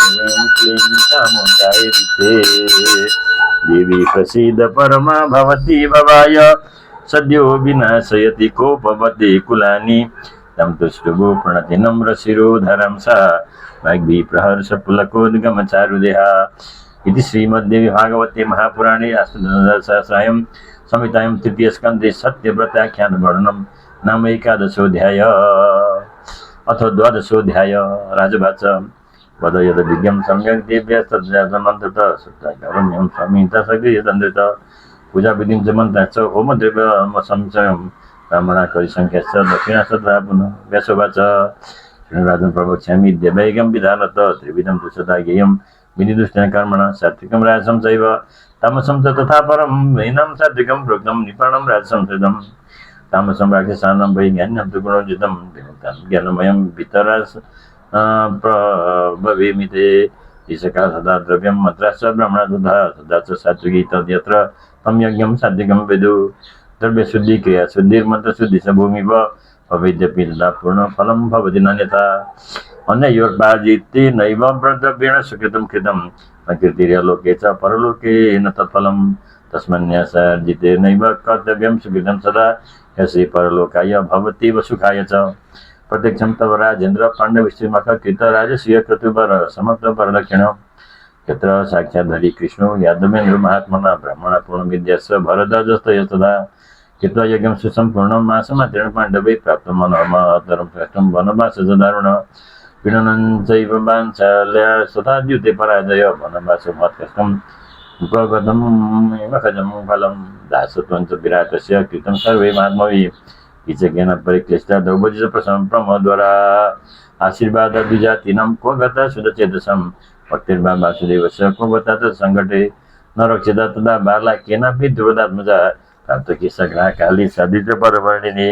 ह्रीं क्लीं चामुण्डाय देवी प्रसीद परमा भवती भवाय सद्यो विनाशयति कोपवती कुलानि तं तुष्टुभो प्रणति नम्र शिरोधरं सा वाग्भि प्रहर्ष पुलकोद्गमचारुदेहा इति श्रीमद्देवी भागवते महापुराणे अष्टादशसहस्रायां संहितायां तृतीयस्कन्धे सत्यव्रताख्यानवर्णनं नाम एकादशोऽध्याय अथ द्वादशोऽध्याय राजवाच वद यद विज्ञं सम्यक् देव्यास्तमन्त्रतः सुतारम्यं संहिता सगृह्यतन्द्रित पूजाविधिं च मन्त्राश्च होमद्रव्यमसंचयं ब्राह्मणा करिसङ्ख्याश्च दक्षिणाश्च पुनः व्यासोवाच राजन् प्रवक्ष्यामि देवैकं विधानत त्रिविधं तु सदा ज्ञेयं विधिदुष्टेन कर्मणा सात्विकं राजसं चैव तामसं च तथा परं हीनं सात्विकं प्रोक्तं निपाणं राजसंस्कृतं तामसं राक्षसानां वैज्ञान्यं तु गुणोर्जितं विमुक्तं ज्ञानमयं वितरास प्रभवेमिते ईशका सदा द्रव्यं मन्त्राश्च ब्रह्मणा सदा च सात्विकी तद्यत्र तं यज्ञं सात्विकं विदु द्रव्यशुद्धि क्रियाशुद्धिर्मन्त्रशुद्धि च भूमिव भवेद्यपि तदा पूर्णफलं भवति नान्यथा अन्ययोर्पाजिते नैव द्रव्येण सुकृतं कृतं न कीर्तिर्लोके च परलोके न तत्फलं तस्मन्यासार्जितेनैव कर्तव्यं सुकृतं सदा यस्य परलोकाय भवति व सुखाय च प्रत्यक्षं तव राजेन्द्र पाण्डवश्रीमख कृतराजस्वीय क्रतुवर समर्थ परदक्षिण यत्र साक्षाद्धरि कृष्णो यादवेन्द्र महात्मना ब्राह्मण पूर्णविद्यास्य भरद्वाजस्तय तदा कृत्वा यज्ञं सुसम्पूर्णं मासमात्रेण पाण्डवै प्राप्तं मनोहरतरं श्रेष्ठं वनवासच दारुण पीडनं चैव वाञ्छाल्या तथा द्युते पराजय वनवासमत्कष्टं उपगतं मखजं फलं दासत्वं च विराटस्य कृतं सर्वे महात्मभिः किचकेन परिक्लिष्टा द्रौपदी प्रसम प्रमोद्वारा आशीर्वाद द्विजातीनां क्व गता सुदचेतसं भक्तिर्वा वासुदेवस्य क्व गता तत्सङ्कटे न रक्षिता तदा बाला केनापि द्रुपदात्मजा प्राप्तकी सग्ना काली सदित परवर्णिनी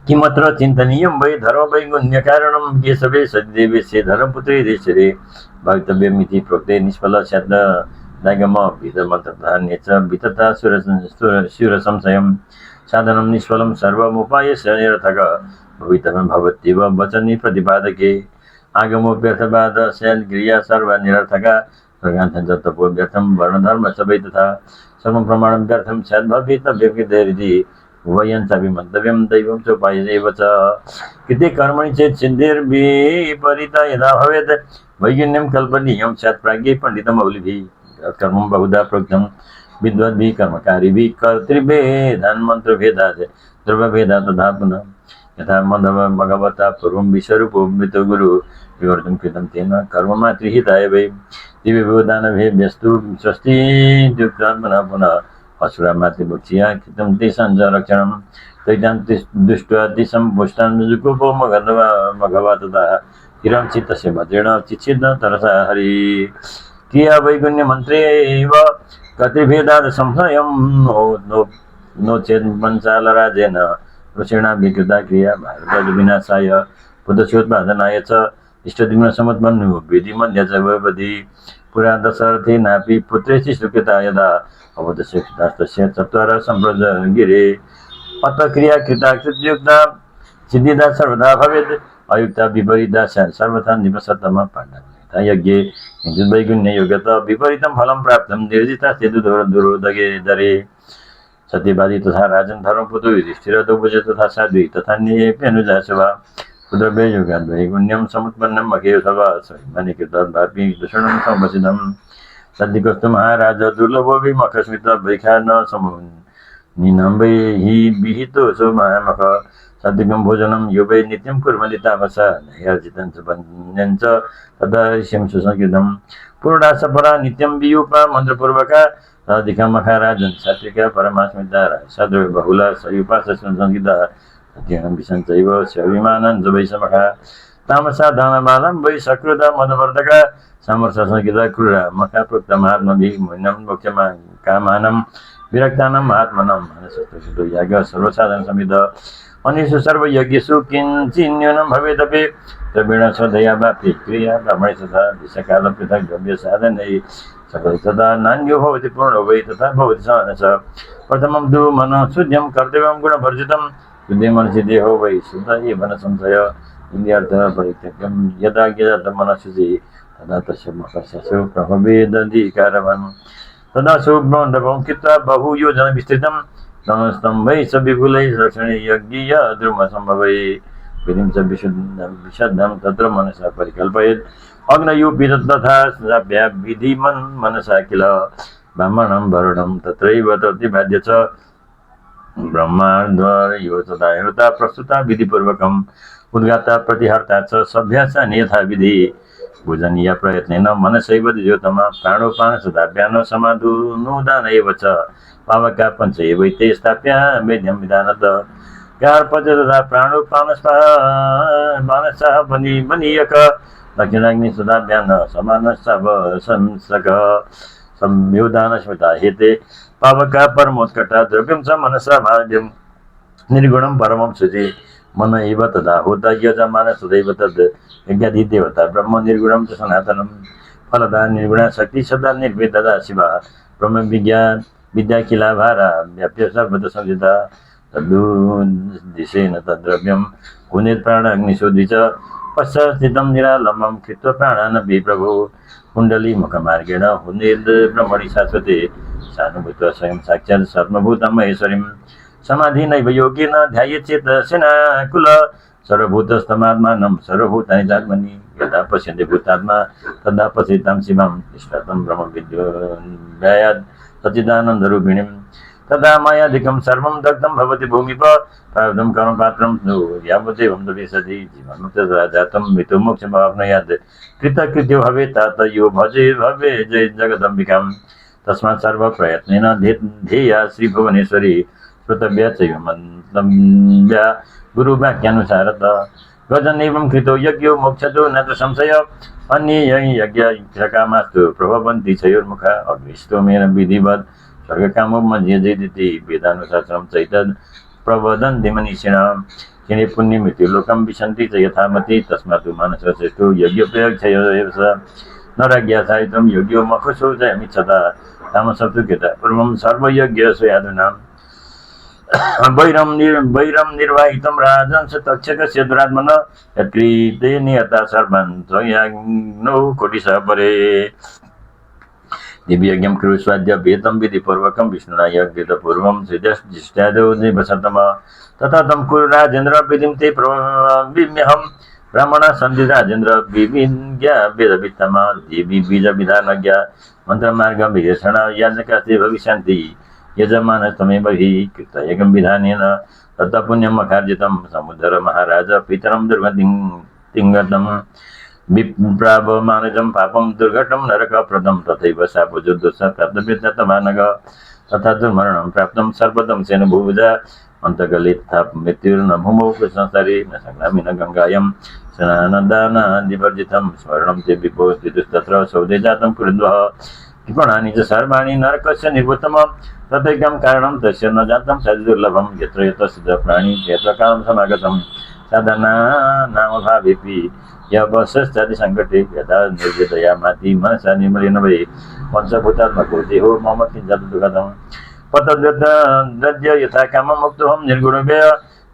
किमत्र चिन्तनीयं वै धर्म वैगुण्यकारणं केशवे सतिदेवेशे धर्मपुत्रे देशरे भवितव्यमिति प्रोक्ते निष्फल स्यात् नागम विधमन्त्रधान्ये च वितता सुरसंशयं साधनं निष्फलं सर्वमुपायस्य निरर्थक भवितव्यं भवत्येव वचने प्रतिपादके आगमोऽप्यर्थवाद स्याद्क्रिया सर्वा निरर्थका प्रज्ञान्तं तपो व्यर्थं वर्णधर्म च वै तथा सर्वं प्रमाणं व्यर्थं स्याद्भवितव्यमिति उभयञ्चापि मन्तव्यं दैवं च उपायैव च कृते कर्मणि चेत् सिद्धिर्विपरीता यदा भवेत् वैगुण्यं कल्पनीयं स्यात् प्राज्ञै पण्डितमौलिभिः कर्मं बहुधा प्रोक्तं विद्वद्भिः कर्मकारिभिः कर्तृभेदान् मन्त्रभेदात् द्रव्यभेदात् तथा पुनः यथा भगवता पूर्वं विश्वरूपो मृतगुरु विवर्तं कृतं तेन कर्ममातृहिताय वै दिव्यभूदानभेभ्यस्तु स्वस्तित्युक्त्वा पुनः असुरा मातृभक्षिया कृतं तेषां च रक्षणं तैतां दृष्ट्वा तेषां पुष्टां जुगुपो मघवा तथा चिरं चित्तस्य भद्रेण चिच्छिद्ध तरसा हरि क्रिया वैगुण्यमन्त्रेव कतिभेदात् संशयं नो चेत् पञ्चालराजेन ऋषिणाभिकृता क्रिया भारतविनाशाय बुद्धस्योत्पादनाय च इष्टदिग्नसमुत्पन्नो विधिमध्य च भवति पुरा दशरथेनापि पुत्रेषु सुकृता यदा अवधस्य कृतास्तस्य चत्वारः सम्प्रजगिरे अत क्रिया कृता कृतयुक्ता सिद्धिदा सर्वदा भवेत् अयुक्ता विपरीता सर्वथा निपसतम पाण्डवता यज्ञे वैगुण्ययोगत विपरीतं फलं प्राप्तं निर्जिता सेतुदुरोदगे दरे सत्यवादी तथा राजन धर्मपुत्र युधिष्ठिर द्रौपदी तथा साध्वी तथा न्येऽप्यनुजा सभा पुत्रव्ययोगाद् वैगुण्यं समुत्पन्नं मखेसभा स्वयमनिकृतद्वापि दूषणं संवसितं सद्दिकस्तु महाराज दुर्लभो विमखस्मित वैखा न समुनिनं वै हि विहितोऽसौ महामख सद्दिकं भोजनं यो वै नित्यं कुर्वन्ति तामसा नैर्जितं च वन्यं च तदा ऋष्यं सुसंकृतं पूर्णासपरा नित्यं वियूपा मन्त्रपूर्वका अधिकं महाराजन् सात्विका परमास्मिता सद्रव्य बहुला सयुपासंगीता सत्यं विसञ्चैव स्विमानं च वै समखा तामसा दानबालं वै सकृता मदवर्धका समर्संगीता क्रूरा मखा प्रोक्तमात्मभिः मुनिनं मोक्षमा कामानं विरक्तानाम् आत्मनं मनसस्तुतो याग सर्वसाधन समित अनिषु सर्वयज्ञेषु किञ्चिन्न्यूनं भवेदपि द्रविण स्वदया वापि क्रिया ब्राह्मणे तथा दिशकाल पृथक् द्रव्य साधनै तथा नान्यो भवति पूर्णो वै तथा भवति समानः प्रथमं तु मनःशुद्ध्यं कर्तव्यं गुणवर्जितं शुद्धे मनसि देहो वै शुद्ध एव न संशय इन्द्रियार्थः परित्यक्तं यदा ज्ञातं मनःशुचिः तदा तस्य मकस्यसु प्रभवेदधिकारवान् तदा शुभ्रमण्डपं कृत्वा बहुयोजनविस्तृतं समस्तं वै स विपुलैः रक्षणे यज्ञीय द्रुमसम्भवै विधिं च विशुद्धं तत्र मनसा परिकल्पयेत् अग्नयोपि तथा विधिमन् मनसा किल ब्राह्मणं वरुणं तत्रैव प्रतिपाद्य च ब्रह्माद्वारयो तथा हृता प्रस्तुता विधिपूर्वकम् उद्गाता प्रतिहर्ता च सभ्यासानि यथा विधि भोजनीय प्रयत्नेन मनसैव द्योतमा प्राणोपान सदाभ्यान समाधुनुदान एव च पावका पञ्च एवैते स्थाप्य वेद्यं विधानत गार्पच तथा प्राणोपान मानसः बनीयक दक्षिणाग्नि सदाभ्यान समानस्तव संसक संयोदान स्मृता हेते पावका परमोत्कटा द्रव्यं च मनसा भाव्यं निर्गुणं परमं शुचि मन एव तदा होता यजमान सदैव तद् यज्ञाधिदेवता ब्रह्म निर्गुणं च सनातनं फलदा निर्गुणा शक्ति सदा निर्वेददा शिवा ब्रह्म विद्या किलाभारा व्याप्य सर्वत्र संहिता तद्दिशेन तद्द्रव्यं पुनेत् प्राण अग्निशोधि च पश्चात् स्थितं निरालम्बं कृत्वा प्राणानपि प्रभो कुण्डली मुखमार्गेण हुनेद् ब्रह्मणि शाश्वते सानुभूत्वा स्वयं साक्षात् सर्वभूतं महेश्वरीं समाधिनैव योगेन ध्यायेच्चेतसेनाकुल सर्वभूतस्थमात्मानं सर्वभूतानि चात्मनि यदा पश्यन्ति भूतात्मा तदा पश्यतां शिवं तिष्ठतं ब्रह्मविद्यायात् सच्चिदानन्दरूपिणीं तदा मायाधिकं सर्वं दग्धं भवति भूमिप प्रारब्धं कर्मपात्रं यावदेवं दविशति जीवन्मुक्तः जातं मृत्युमोक्षमाप्नुयात् कृतकृत्यो भवेत् तात यो भजे भवे जय जगदम्बिकां तस्मात् सर्वप्रयत्नेन ध्येया श्रीभुवनेश्वरी श्रोतव्य चैव मन्तव्या गुरुवाक्यानुसारतः गजन एवं कृतो यज्ञो मोक्षतो न च संशय अन्ये यज्ञकामास्तु प्रभवन्ति चयोर्मुखा अग्निष्टोमेन विधिवत् स्वर्गकामो मध्यजेदिति वेदानुशासनं चैतद् प्रवदन्ति मनीषिणां किने पुण्यमिति लोकं विशन्ति च यथामति तस्मात् मानसश्रेष्ठो यज्ञोपयोक्षयो एव स नराज्ञासायितं योग्यो मखुषो जयमिच्छता तामसप्तुकेत पूर्वं सर्वयज्ञस्य यादूनां वैरम निर्वाहितं राजंस तक्षकस्य दुरात्मन यत्कृते नियता सर्वान् स्वयाग्नौ कोटिशः परे दिव्यज्ञं कुरु स्वाद्य वेदं विधिपूर्वकं विष्णुना यज्ञपूर्वं सृजश्चिष्टादौ निवसतम तथा तं कुरु राजेन्द्र विधिं ते प्रविम्यहं ब्राह्मणा सन्धि राजेन्द्र विविज्ञा वेदवित्तमा देवी बीजविधानज्ञा मन्त्रमार्गं विशेषण याजकास्ते भविष्यन्ति यजमानस्तमेव हि कृतयज्ञं विधानेन तत् पुण्यम् अकार्जितं समुद्धर महाराज पितरं दुर्गतिं विप्रावमानजं पापं दुर्घटं नरकप्रदं तथैव शापजुर्दोषः प्राप्तव्यतमानग तथा दुर्मरणं प्राप्तं सर्वतं सेन भुजा अन्तकले तथा मृत्युर्न भूमौ संसारे न संग्रामे न गङ्गायां स्नानदानादिवर्जितं स्मरणं ते विभोस्थितस्तत्र सौदे जातं कुरुद्वः कृपणानि च सर्वाणि नरकस्य निवृत्तम तथैकं कारणं तस्य न जातं सद्दुर्लभं यत्र यत्र सिद्धप्राणि यत्र कालं समागतं साधनानामभावेऽपि यवशश्चादिसङ्कटे यदा निर्वेदया माति मनसा निर्मलेन वै पञ्चभूतात्मको देहो मम किञ्चित् दुःखदं पतद्यद्य यथा काममुक्तोऽहं निर्गुणव्यय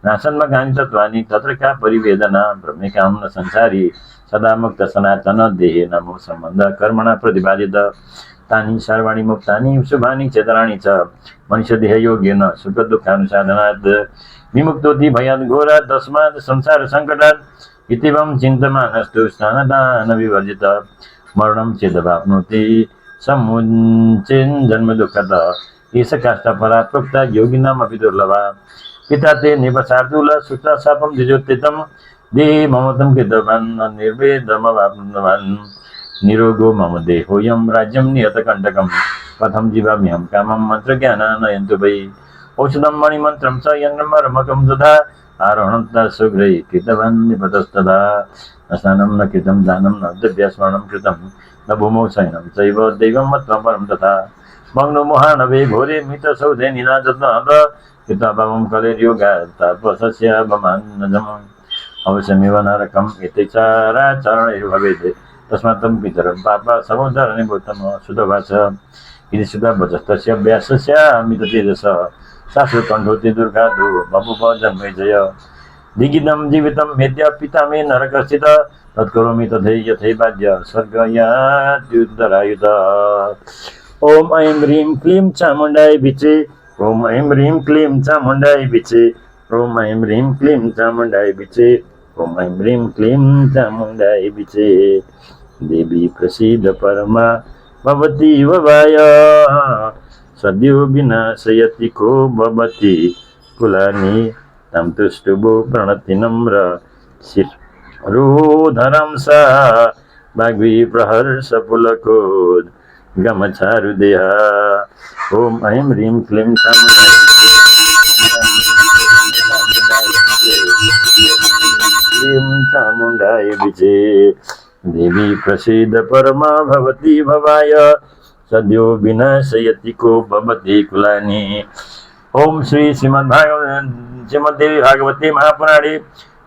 नासन्मकानि तत्त्वानि तत्र का परिवेदना ब्रह्मेकां न संसारी सदा मुक्त सनातन देहे नमो सम्बन्ध कर्मणा प्रतिपादित तानि सर्वाणि मुक्तानि शुभानि चेतनानि च मनुष्यदेहयोगेन सुखदुःखानुसाधनात् विमुक्तोति भयात् घोरात् तस्मात् संसार सङ्कटात् इत्येवं चिन्तमानस्तु स्नानदानविवर्जित मरणं चेदवाप्नोति समुच्चेन् जन्मदुःखतः एष काष्ठफला प्रोक्ता योगिनामपि दुर्लभा पिता ते निवसार्दूल सुता शापं द्विजोत्थितं देहे ममतं कृतवान् निर्वेदमवाप्नुवान् निरोगो मम देहोऽयं राज्यं नियतकण्टकं कथं जीवाम्यहं कामं मन्त्रज्ञानानयन्तु वै औषधं मणिमन्त्रं च यन्मरमकं तथा आरोहणं तत्सुग्रै कृतवान् निपतस्तदा न स्नानं न कृतं दानं न द्रव्यस्मरणं कृतं न भूमौ शयनं चैव दैवं मत्वा परं तथा मग्नो मोहानवे घोरे मितसौधे निनाजत्न कृत्वा भावं कलेर्योगात्तापसस्य भवान्नजम् अवश्यमेव नरकम् एते चाराचरणैर्भवेत् तस्मात् तं पितरं पापा समुद्धरणे भूतम सुधवाच इति सुधवचस्तस्य व्यासस्य मिततेजसः शाश्वतकण्ठोति दुर्गादो बभूव जन्मे जय दिगिदं जीवितं मेद्य पिता मे नरकस्थित तत्करोमि तथै यथैवाद्य स्वर्गयात्युत्तरायुध ॐ ऐं ह्रीं क्लीं चामुण्डाय विचे ॐ ऐं ह्रीं क्लीं चामुण्डाय विचे ॐ ऐं ह्रीं क्लीं चामुण्डाय विचे ॐ ऐं ह्रीं क्लीं चामुण्डाय विचे देवी प्रसीद परमा भवती ववाय सद्यो विनाशयति को भवति कुलानि तं तुष्टुभो प्रणति नम्र शिरोधरं सा वाग्वी प्रहर्ष पुलकोद गमचारुदेहा ॐ ऐं ह्रीं क्लीं चामुण्डाय विचे देवी प्रसीद परमा भवती भवाय सद्यो विनाशयति को भवति कुलानि ओम श्री श्रीमद्देवी भागवते महापुराणे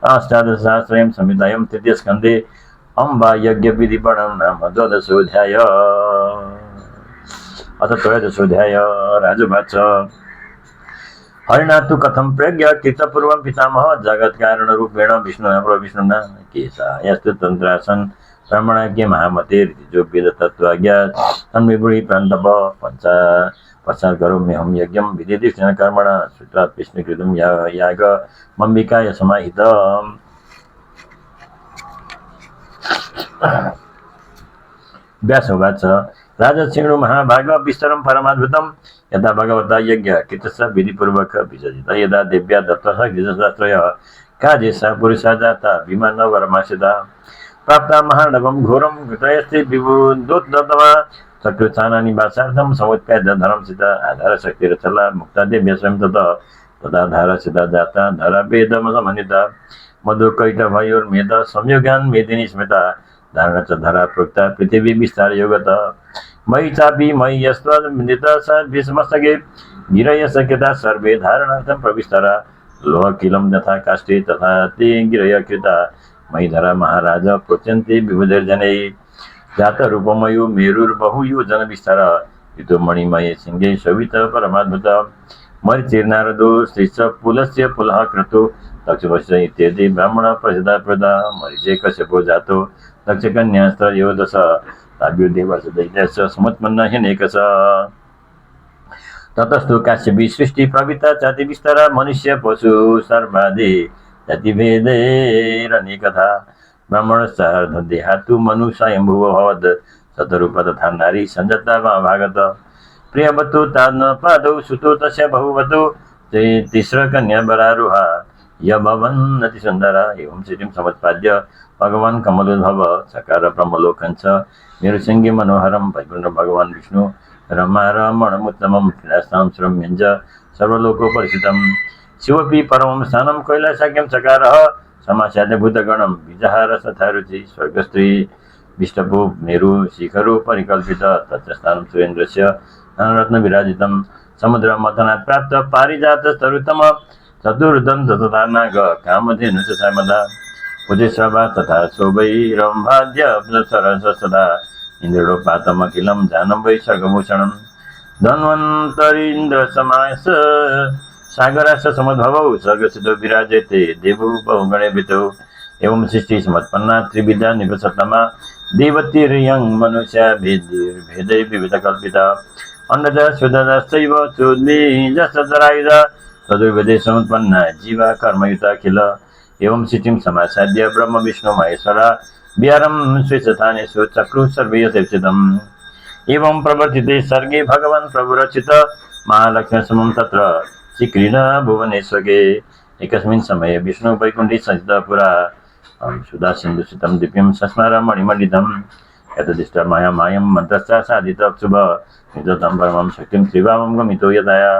अष्टादशसहस्रं संहितायां तृतीयस्कन्धे अम्बा यज्ञविधिवर्णनं नाम द्वादशोऽध्याय अथ त्रयोदशोऽध्याय राजवाच हरिणा तु कथं प्रज्ञा कृतपूर्वं पितामह जगत्कारणरूपेण विष्णुना केशायस्तु तन्त्रासन् ब्राह्मणाज्ञ महामते ऋतिजो वेदतत्त्वाज्ञा तन्विपुरी प्रान्तप पश्चात् करोम्यहं यज्ञं विधिदृष्टेन कर्मणा सूत्रात् विष्णुकृतं याग मम्बिकाय समाहितम् व्यासोवाच राजसिंह महाभाग विस्तरं परमाद्भुतं यदा भगवता यज्ञ कृतस्य विधिपूर्वक विसर्जित यदा देव्या दत्तः गिरिशास्त्रय काजे स पुरुषा जाता विमानवरमासिता प्राप्ता महानवं घोरं त्रयस्ते विबुद्धोत्तमा चक्षुस्थानानि वासार्थं समुत्प्याद्य धर्मसित आधार शक्तिरचला मुक्तादेव्य स्वयं तदाधारसित जाता धरा वेदमसमन्विता मधुकैटभयोर्मेध संयोगान् मेदिनी स्मृता धारण च धरा प्रोक्ता पृथिवी विस्तार योगत मयि चापि मयि यस्त्वन्वित सद्भिस्मस्तके गिरय शक्यता सर्वे धारणार्थं प्रविस्तरा लोहकिलं यथा काष्ठे तथा ते गिरय कृता मयि धरा महाराज प्रोच्यन्ते विबुधैर्जनैः जातरूपमयो मेरुर्बहुयोजन विस्तार युतो मणिमये सिंहे शोभित परमाद्भुत मरिचिर्नारदो श्रीश्च पुलस्य पुलः क्रतु दक्षवश्च इत्यादि ब्राह्मण प्रसिद्धा प्रदा मरिचे कश्यपो जातो दक्षकन्यास्त्रयो दश ताभ्यो देवस्य दैत्यस्य समुत्पन्न ह्यनेकश ततस्तु काश्यपी सृष्टि प्रवृत्ता जाति विस्तार मनुष्य पशु सर्वादि जातिभेदैरनेकथा ब्राह्मणश्चार्धदेहातु मनु स्वयंभुव भवद् शतरूप तथा नारी संजता भागत प्रियवतु तान् पादौ सुतो तस्य बहुवतु तिस्र कन्या बरारुहा यभवन्नति सुन्दरा एवं श्रुतिं समुत्पाद्य भगवान् कमलोद्भव चकार ब्रह्मलोकञ्च मेरुशृङ्गे मनोहरं परिपूर्ण भगवान् विष्णु रमा रमणमुत्तमं क्रीडास्थां श्रम्यञ्च सर्वलोकोपरिचितं शिवपि परमं स्थानं कैलासाख्यं चकारः समासाद्य भूतगणं विजहार सथारुचि स्वर्गस्त्री विष्टपो मेरु शिखरो परिकल्पित तत्र स्थानं सुरेन्द्रस्य नानरत्न विराजितं समुद्र मथनात् प्राप्त पारिजात तरुतम चतुर्दं तथा नाग कामधेनु च सर्वदा उदयसभा तथा शोभैरम्भाद्य सरस सदा इन्द्रोपातमखिलं जानं वै सर्गभूषणं धन्वन्तरीन्द्र समास सागराश्च समुद्भवौ सर्गसितो विराजते देवो बहुगणेभितो एवं सृष्टि समत्पन्ना त्रिविधा निवसतमा देवतीर्यं मनुष्या भेदै विविधकल्पिता अन्नज सुदजश्चैव चोद्बीजश्चरायुध तदुर्वेदे समुत्पन्ना जीवा कर्मयुता किल एवं सृष्टिं समासाद्य ब्रह्म विष्णु महेश्वरा विहारं स्वेच्छस्थानेषु चक्रु सर्वे यथेच्छितम् एवं प्रवर्तिते सर्गे भगवान् प्रभुरचित महालक्ष्मी समं तत्र श्रीक्रीड भुवनेश्वरे एकस्मिन् समये विष्णु वैकुण्ठी संस्थितः पुरा सुधा सिन्धुसितं दिव्यं सस्मर मणिमण्डितं यतदिष्ट मायं मन्त्रश्च साधितः शुभ निजतं परमं शक्तिं त्रिभावं गमितो यदाया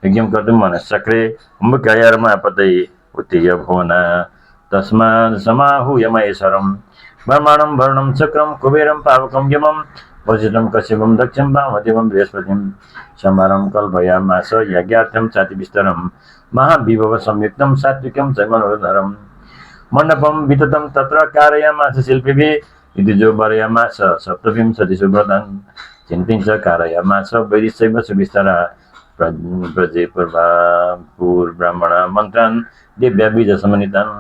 यज्ञं कर्तुं मनश्चक्रे कुम्भकाय रमापतये उत्तीय भुवन तस्मात् समाहूय महेश्वरं ब्रह्माणं वरुणं चक्रं कुबेरं पावकं यमं वसिष्ठं कश्यपं दक्षं वामदेवं बृहस्पतिं संहारं कल्पयामास यज्ञार्थं चातिविस्तरं महाविभव संयुक्तं सात्विकं च मनोधरं मण्डपं विततं तत्र कारयामास शिल्पिभिः इति जो वरयामास सप्तविंशतिषु व्रतान् चिन्तिं च कारयामास वैदिशैव सुविस्तरा प्रजे पूर्ब्राह्मणा मन्त्रान् दिव्या बीजसमन्वितान्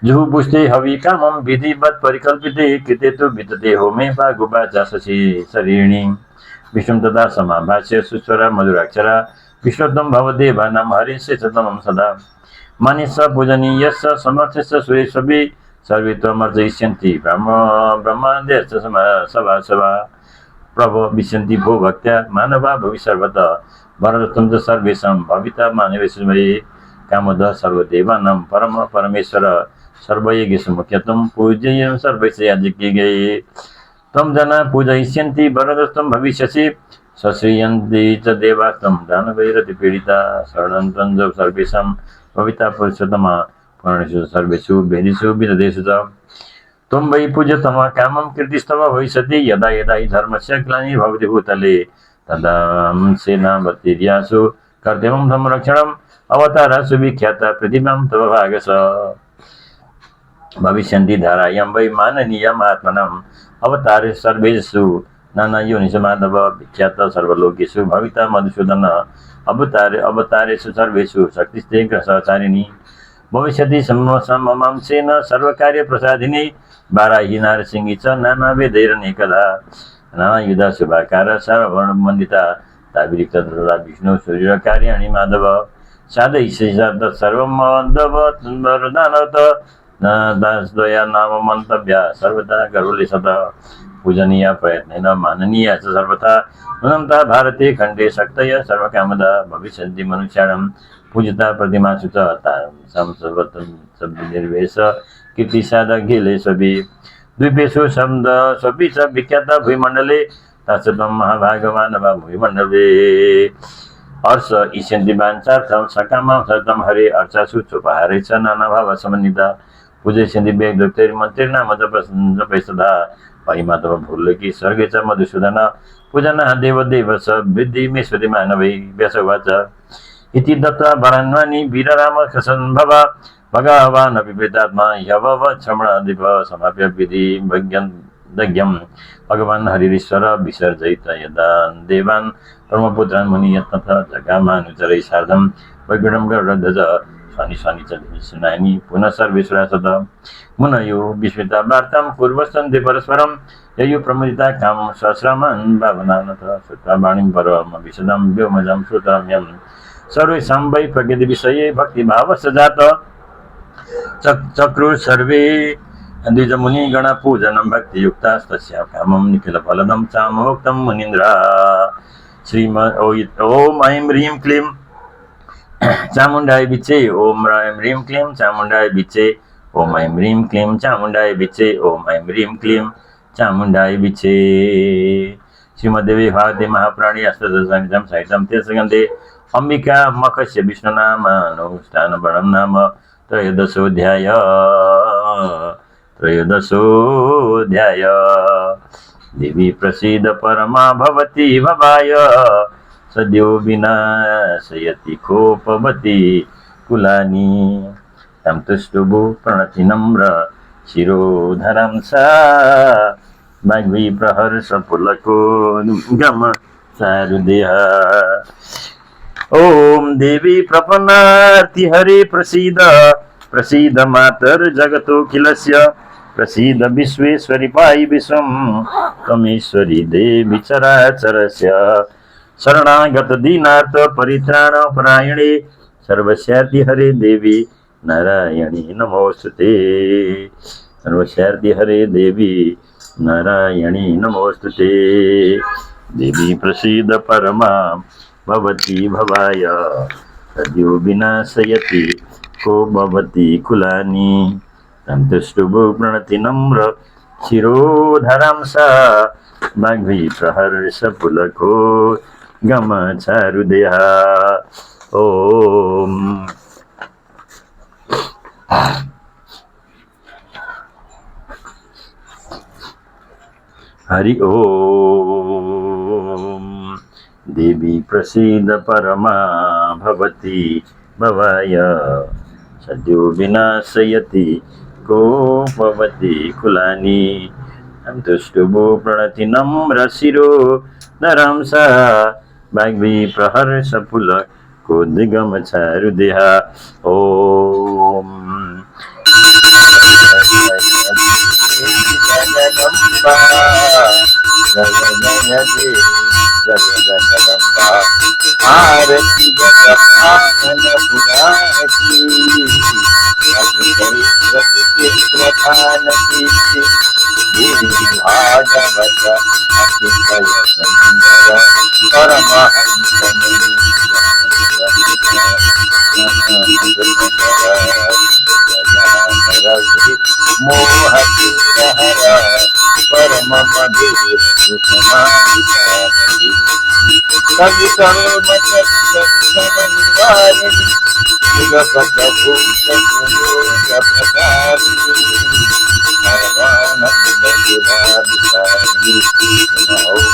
जुहुपुष्टे हवि कामं विधिवत् परिकल्पिते कृते तु वितते होमे वागुवाचा शशि शरीरिणी विष्णुं तदा समाभाष्य सुस्वरा मधुराक्षरा विष्णुत्वं भवदेवानां हरिश्रेष्ठतमं सदा मानिस पूजनीयश्च समर्थश्च सुरेष्वपि सर्वे त्वमर्चयिष्यन्ति ब्रह्माद्यश्च सभा प्रभविष्यन्ति भो भक्त्या मानवा भवि सर्वतः वरदत्तं च सर्वेषां भविता मानवेषु मयि कामदः सर्वदेवानां परम परमेश्वर सर्वयज्ञेषु मुख्यत्वं पूज्यं सर्वैश्च याजकीयै त्वं जना पूजयिष्यन्ति वरदस्तं भविष्यसि सश्रीयन्ति च देवास्तं दानवैरतिपीडिता शरणं च सर्वेषां भविता पुरुषोत्तमा पुराणेषु सर्वेषु वेदेषु विददेषु च त्वं वै पूज्यतमः कामं कीर्तिस्तव भविष्यति यदा यदा हि धर्मस्य ग्लानिर्भवति भूतले तदा सेनापतिर्यासु कर्तव्यं धर्मरक्षणम् अवतारासु विख्याता पृथिव्यां तव भागस भविष्यन्ति धारायां वै माननीय महात्मनाम् अवतारे सर्वेषु नानायोनिषु माधव विख्यात सर्वलोकेषु भविता मधुसूदन अवतारेषु सर्वेषु शक्तिस्ते ग्रसचारिणी भविष्यति सममांसेन सर्वकार्यप्रसादिनी वाराही नारसिंही च नानावेदैरनेकधा नानायुधा शुभाकार सर्ववर्णमण्डिता ताविरिक्त तथा विष्णु सूर्यकार्याणि माधव साधयिष्यति सर्वं वरदानत दासदया नाम मन्तव्या सर्वदा गर्वले सदा पूजनीया प्रयत्नेन माननीया च सर्वथा अनन्ता भारते खण्डे शक्तय सर्वकामदा भविष्यन्ति मनुष्याणां पूजिता प्रतिमासु च तासां निर्वेश कीर्तिसाधकीलेष्वपि द्वीपेषु शब्द स्वपि च विख्याता भूमण्डले तत्सत्वं महाभागवान् भूमण्डले अर्ष ईशन्ति वाञ्छार्थं सकामं सततं हरे अर्चासुचोपहारे च नानाभाव समन्विता पूजयन्ति वेदोक्तैर्मन्त्रिर्नाम जपै सदा महिमा तव भूल्लकी स्वर्गे च मधुसूदन पूजना देवदेव स वृद्धि मे स्वति मानवै व्यासवाच इति दत्त्वा वरान्वानि वीरराम संभव भगवान् अपि प्रेतात्मा यवव क्षमणादिप समाप्य विधि दज्ञं भगवान् हरिरीश्वर विसर्जयित यदा देवान् ब्रह्मपुत्रान् मुनि यत्नथ जगामानुचरै सार्धं वैकुण्ठं गरुडध्वज शनि शनि च सुनानि पुनः सर्वेश्वरा सदा मुनयो विस्मिता वार्तां पूर्वस्तन्ते परस्परं ययो प्रमुदिता काम सहस्रमन् भावनानथ श्रुत्वा वाणीं परम विशदं व्योमजं श्रुतम्यं सर्वेषां वै प्रकृति विषये भक्तिभावस्य जात चक्रु सर्वे द्विजमुनिगण पूजनं भक्तियुक्तास्तस्य कामं निखिलफलदं चामोक्तं मुनीन्द्र ओम ऐं ह्रीं क्लीं चामुण्डाय विचे ओम ऐं ह्रीं क्लीं चामुण्डाय विचे ओम ऐं ह्रीं क्लीं चामुण्डाय विचे ओम ऐं ह्रीं क्लीं चामुण्डाय विचे श्रीमद्देवी भागवते महापुराणे अष्टादशसंहितां साहित्यं तेस्संगन्धे अंबिका मखस्य विष्णुनामानुष्ठानवर्णनं नाम त्रयोदशोऽध्याय देवी प्रसीद परमा भवती भवाय सद्यो विनाशयति कोपवती कुलानि तं तुष्टुभु प्रणति नम्र शिरोधरं सा वाग्वी प्रहर्ष पुलको गम सारुदेह ओम देवी प्रपन्नार्ति हरे प्रसीद प्रसीद मातर जगतो किलस्य प्रसीद विश्वेश्वरी पायि विश्वं त्वमेश्वरी देवी चराचरस्य शरणागत दीनार्थ परित्राण परायणे सर्वस्यार्ति हरे देवी नारायणी नमोस्तुते सर्वस्यार्ति हरे देवी नारायणी नमोस्तुते देवी प्रसीद परमा भवती भवाय सद्यो विनाशयति को भवती कुलानि तं तुष्टुभु प्रणति नम्र शिरोधरं सा वाग्वी प्रहर्ष पुलको गम चारुदेह ओम हरि ओम देवी प्रसीद परमा भवती भवाय सद्यो विनाशयति को भवती कुलानि तं तुष्टुभु प्रणति नम्र शिरोधरं सा वाग्वी प्रहर्ष पुलको दिगम चारुदेह ओम आरती जगपालन पुराणकी प्रधानकी देवी भागवत अतिशय सुंदर परमहंस मोहति परम मधुर कवि कर्म निवारिणी युगपद भूत प्रकारिणी सर्वानंद विधारिणी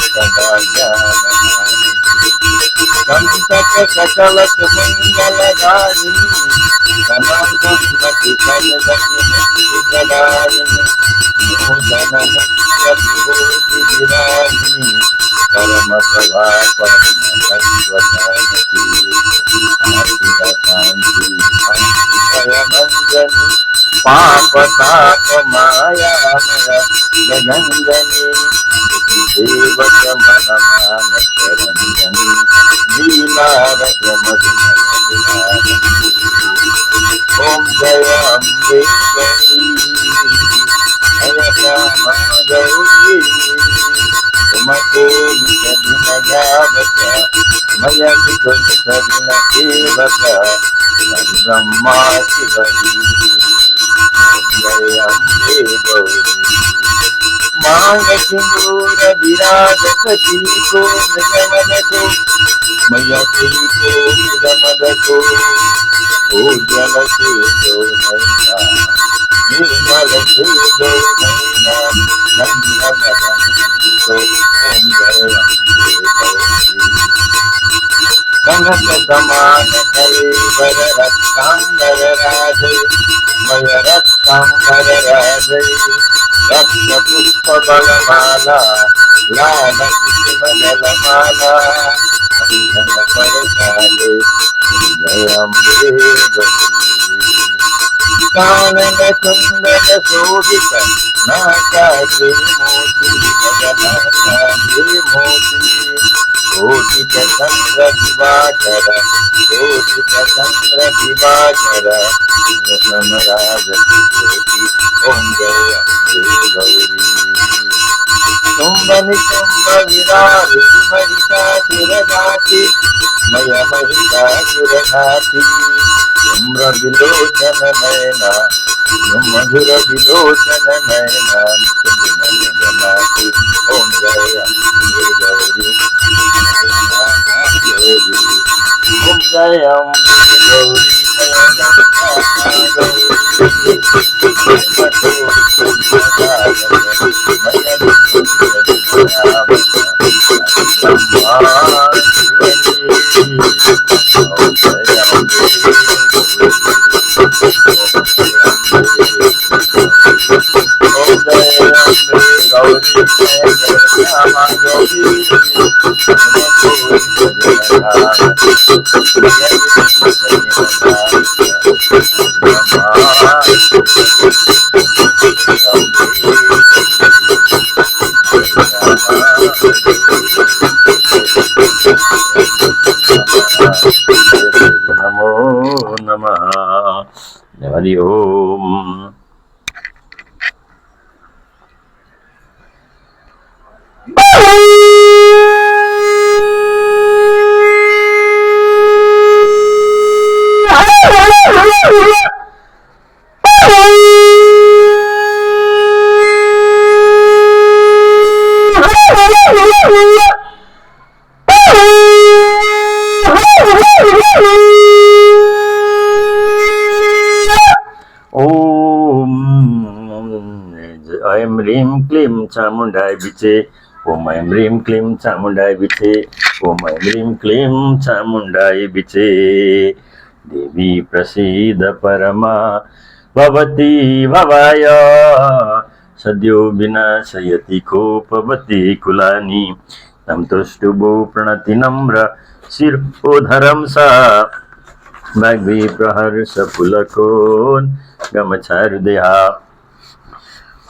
सदा ज्ञानहारिणी संतक सकल मंगलदायिनी सनातन मति फलदायिनी नूतन विभूति विराजिनी परम सभा परम तत्वज्ञानकी आर्थिक शांति भयभंजनी पाप ताप माया जगंजनी देवक मन मान शरंजनी लीला रस मधुमय ओम जय अम्बे गौरी जय श्यामा गौरी तुमको निकट जावता मया विकुल सगुण सेवका ब्रह्मा शिवरी जय अम्बे गौरी मांग सिंदूर विराज सती को मद को मैया तेरी को मद को उज्जवल से दो नैना निर्मल से दो नैना नंद गगन को ओम जय अम्बे गौरी कनक समान कलेवर रत्नांबर राधे मय रत्नांबर राधे रत्न पुष्प बलमाला लाल जलमाला अंजन पर काले जय अम्बे गौरी कानन कुंडल शोभित नाकाग्रे मोती गगनाकाग्रे मोती कोटित चंद्र दिवाकर कोटित चंद्र दिवाकर रत्नराज ज्योति ओम जय अम्बे गौरी शुंभ निशुंभ विराज महिषासुर घाती मय महिषासुर शुम्र विलोचन नयना मधुर विलोचन नयना जनाती ओम जय अम्बे गौरी ओम जय अम्बे गौरी नमो नमः। हरि ओम। ऐं ह्रीं क्लीं चामुण्डाय विचे ओम ऐं ह्रीं क्लीं चामुण्डाय विचे ओम ऐं ह्रीं क्लीं चामुण्डाय विचे देवी प्रसीद परमा भवती भवाय सद्यो विनाशयति कोपवती कुलानि तं तुष्टुभो प्रणति नम्र शिरोधरं सा भग्वी प्रहर्ष पुलकोन् गमचारुदेहा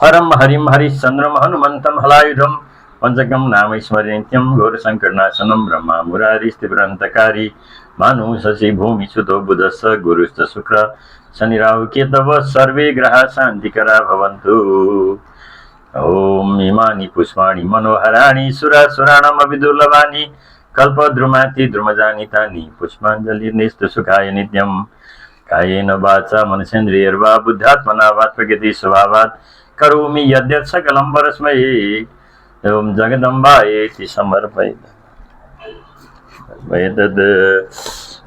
हरं हरिं हरिश्चन्द्रं हनुमन्तं हलायुधं पंचकं नाम स्मरे नित्यं घोरसङ्कटनाशनं ब्रह्मा मुरारिस्त्रिपुरान्तकारी मानु शशि भूमि सुतो बुधस्स गुरुश्च शुक्र शनिराहु केतवः सर्वे ग्रहाः शान्तिकरा भवन्तु। ओम इमानि पुष्पाणि मनोहराणि सुरासुराणामभिदुर्लभानि कल्पद्रुमाति द्रुमजानि तानि पुष्पाञ्जलिर्निस्तुसुखाय नित्यं कायेन वाचा मनसेन्द्रियैर्वा बुद्ध्यात्मना वा प्रकृति स्वभावात् करोमि यद्यत् सकलं परस्मै ओम जगदम्बायेति समर्पयेत्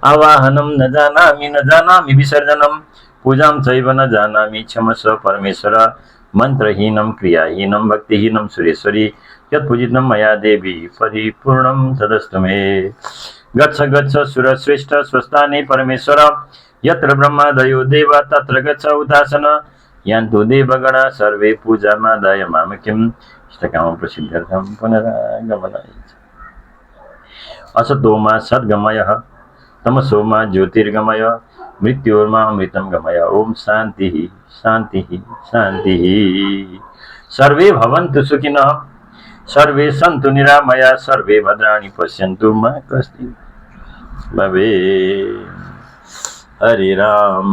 आवाहनं न जानामि विसर्जनं पूजां चैव न जानामि क्षमस्व परमेश्वर मंत्रहीनं क्रियाहीनं भक्तिहीनं सुरेश्वरी यत्पूजितं मया देवी परिपूर्णं तदस्तु मे। गच्छ गच्छ सुरश्रेष्ठ स्वस्थाने परमेश्वर यत्र ब्रह्मादयो देवा तत्र गच्छ उदासन यान्तु देवगणा सर्वे पूजामादाय मामकीम् इष्टकामं प्रसिद्ध्यर्थं पुनरागमनाय। असतो मा सद्गमयः तमसो मा ज्योतिर्गमय मृत्योर्मा अमृतं गमय। ओम शान्तिः शान्तिः शान्तिः। सर्वे भवन्तु सुखिनः सर्वे सन्तु निरामया सर्वे भद्राणि पश्यन्तु मा कश्चित् भवेत्। हरे राम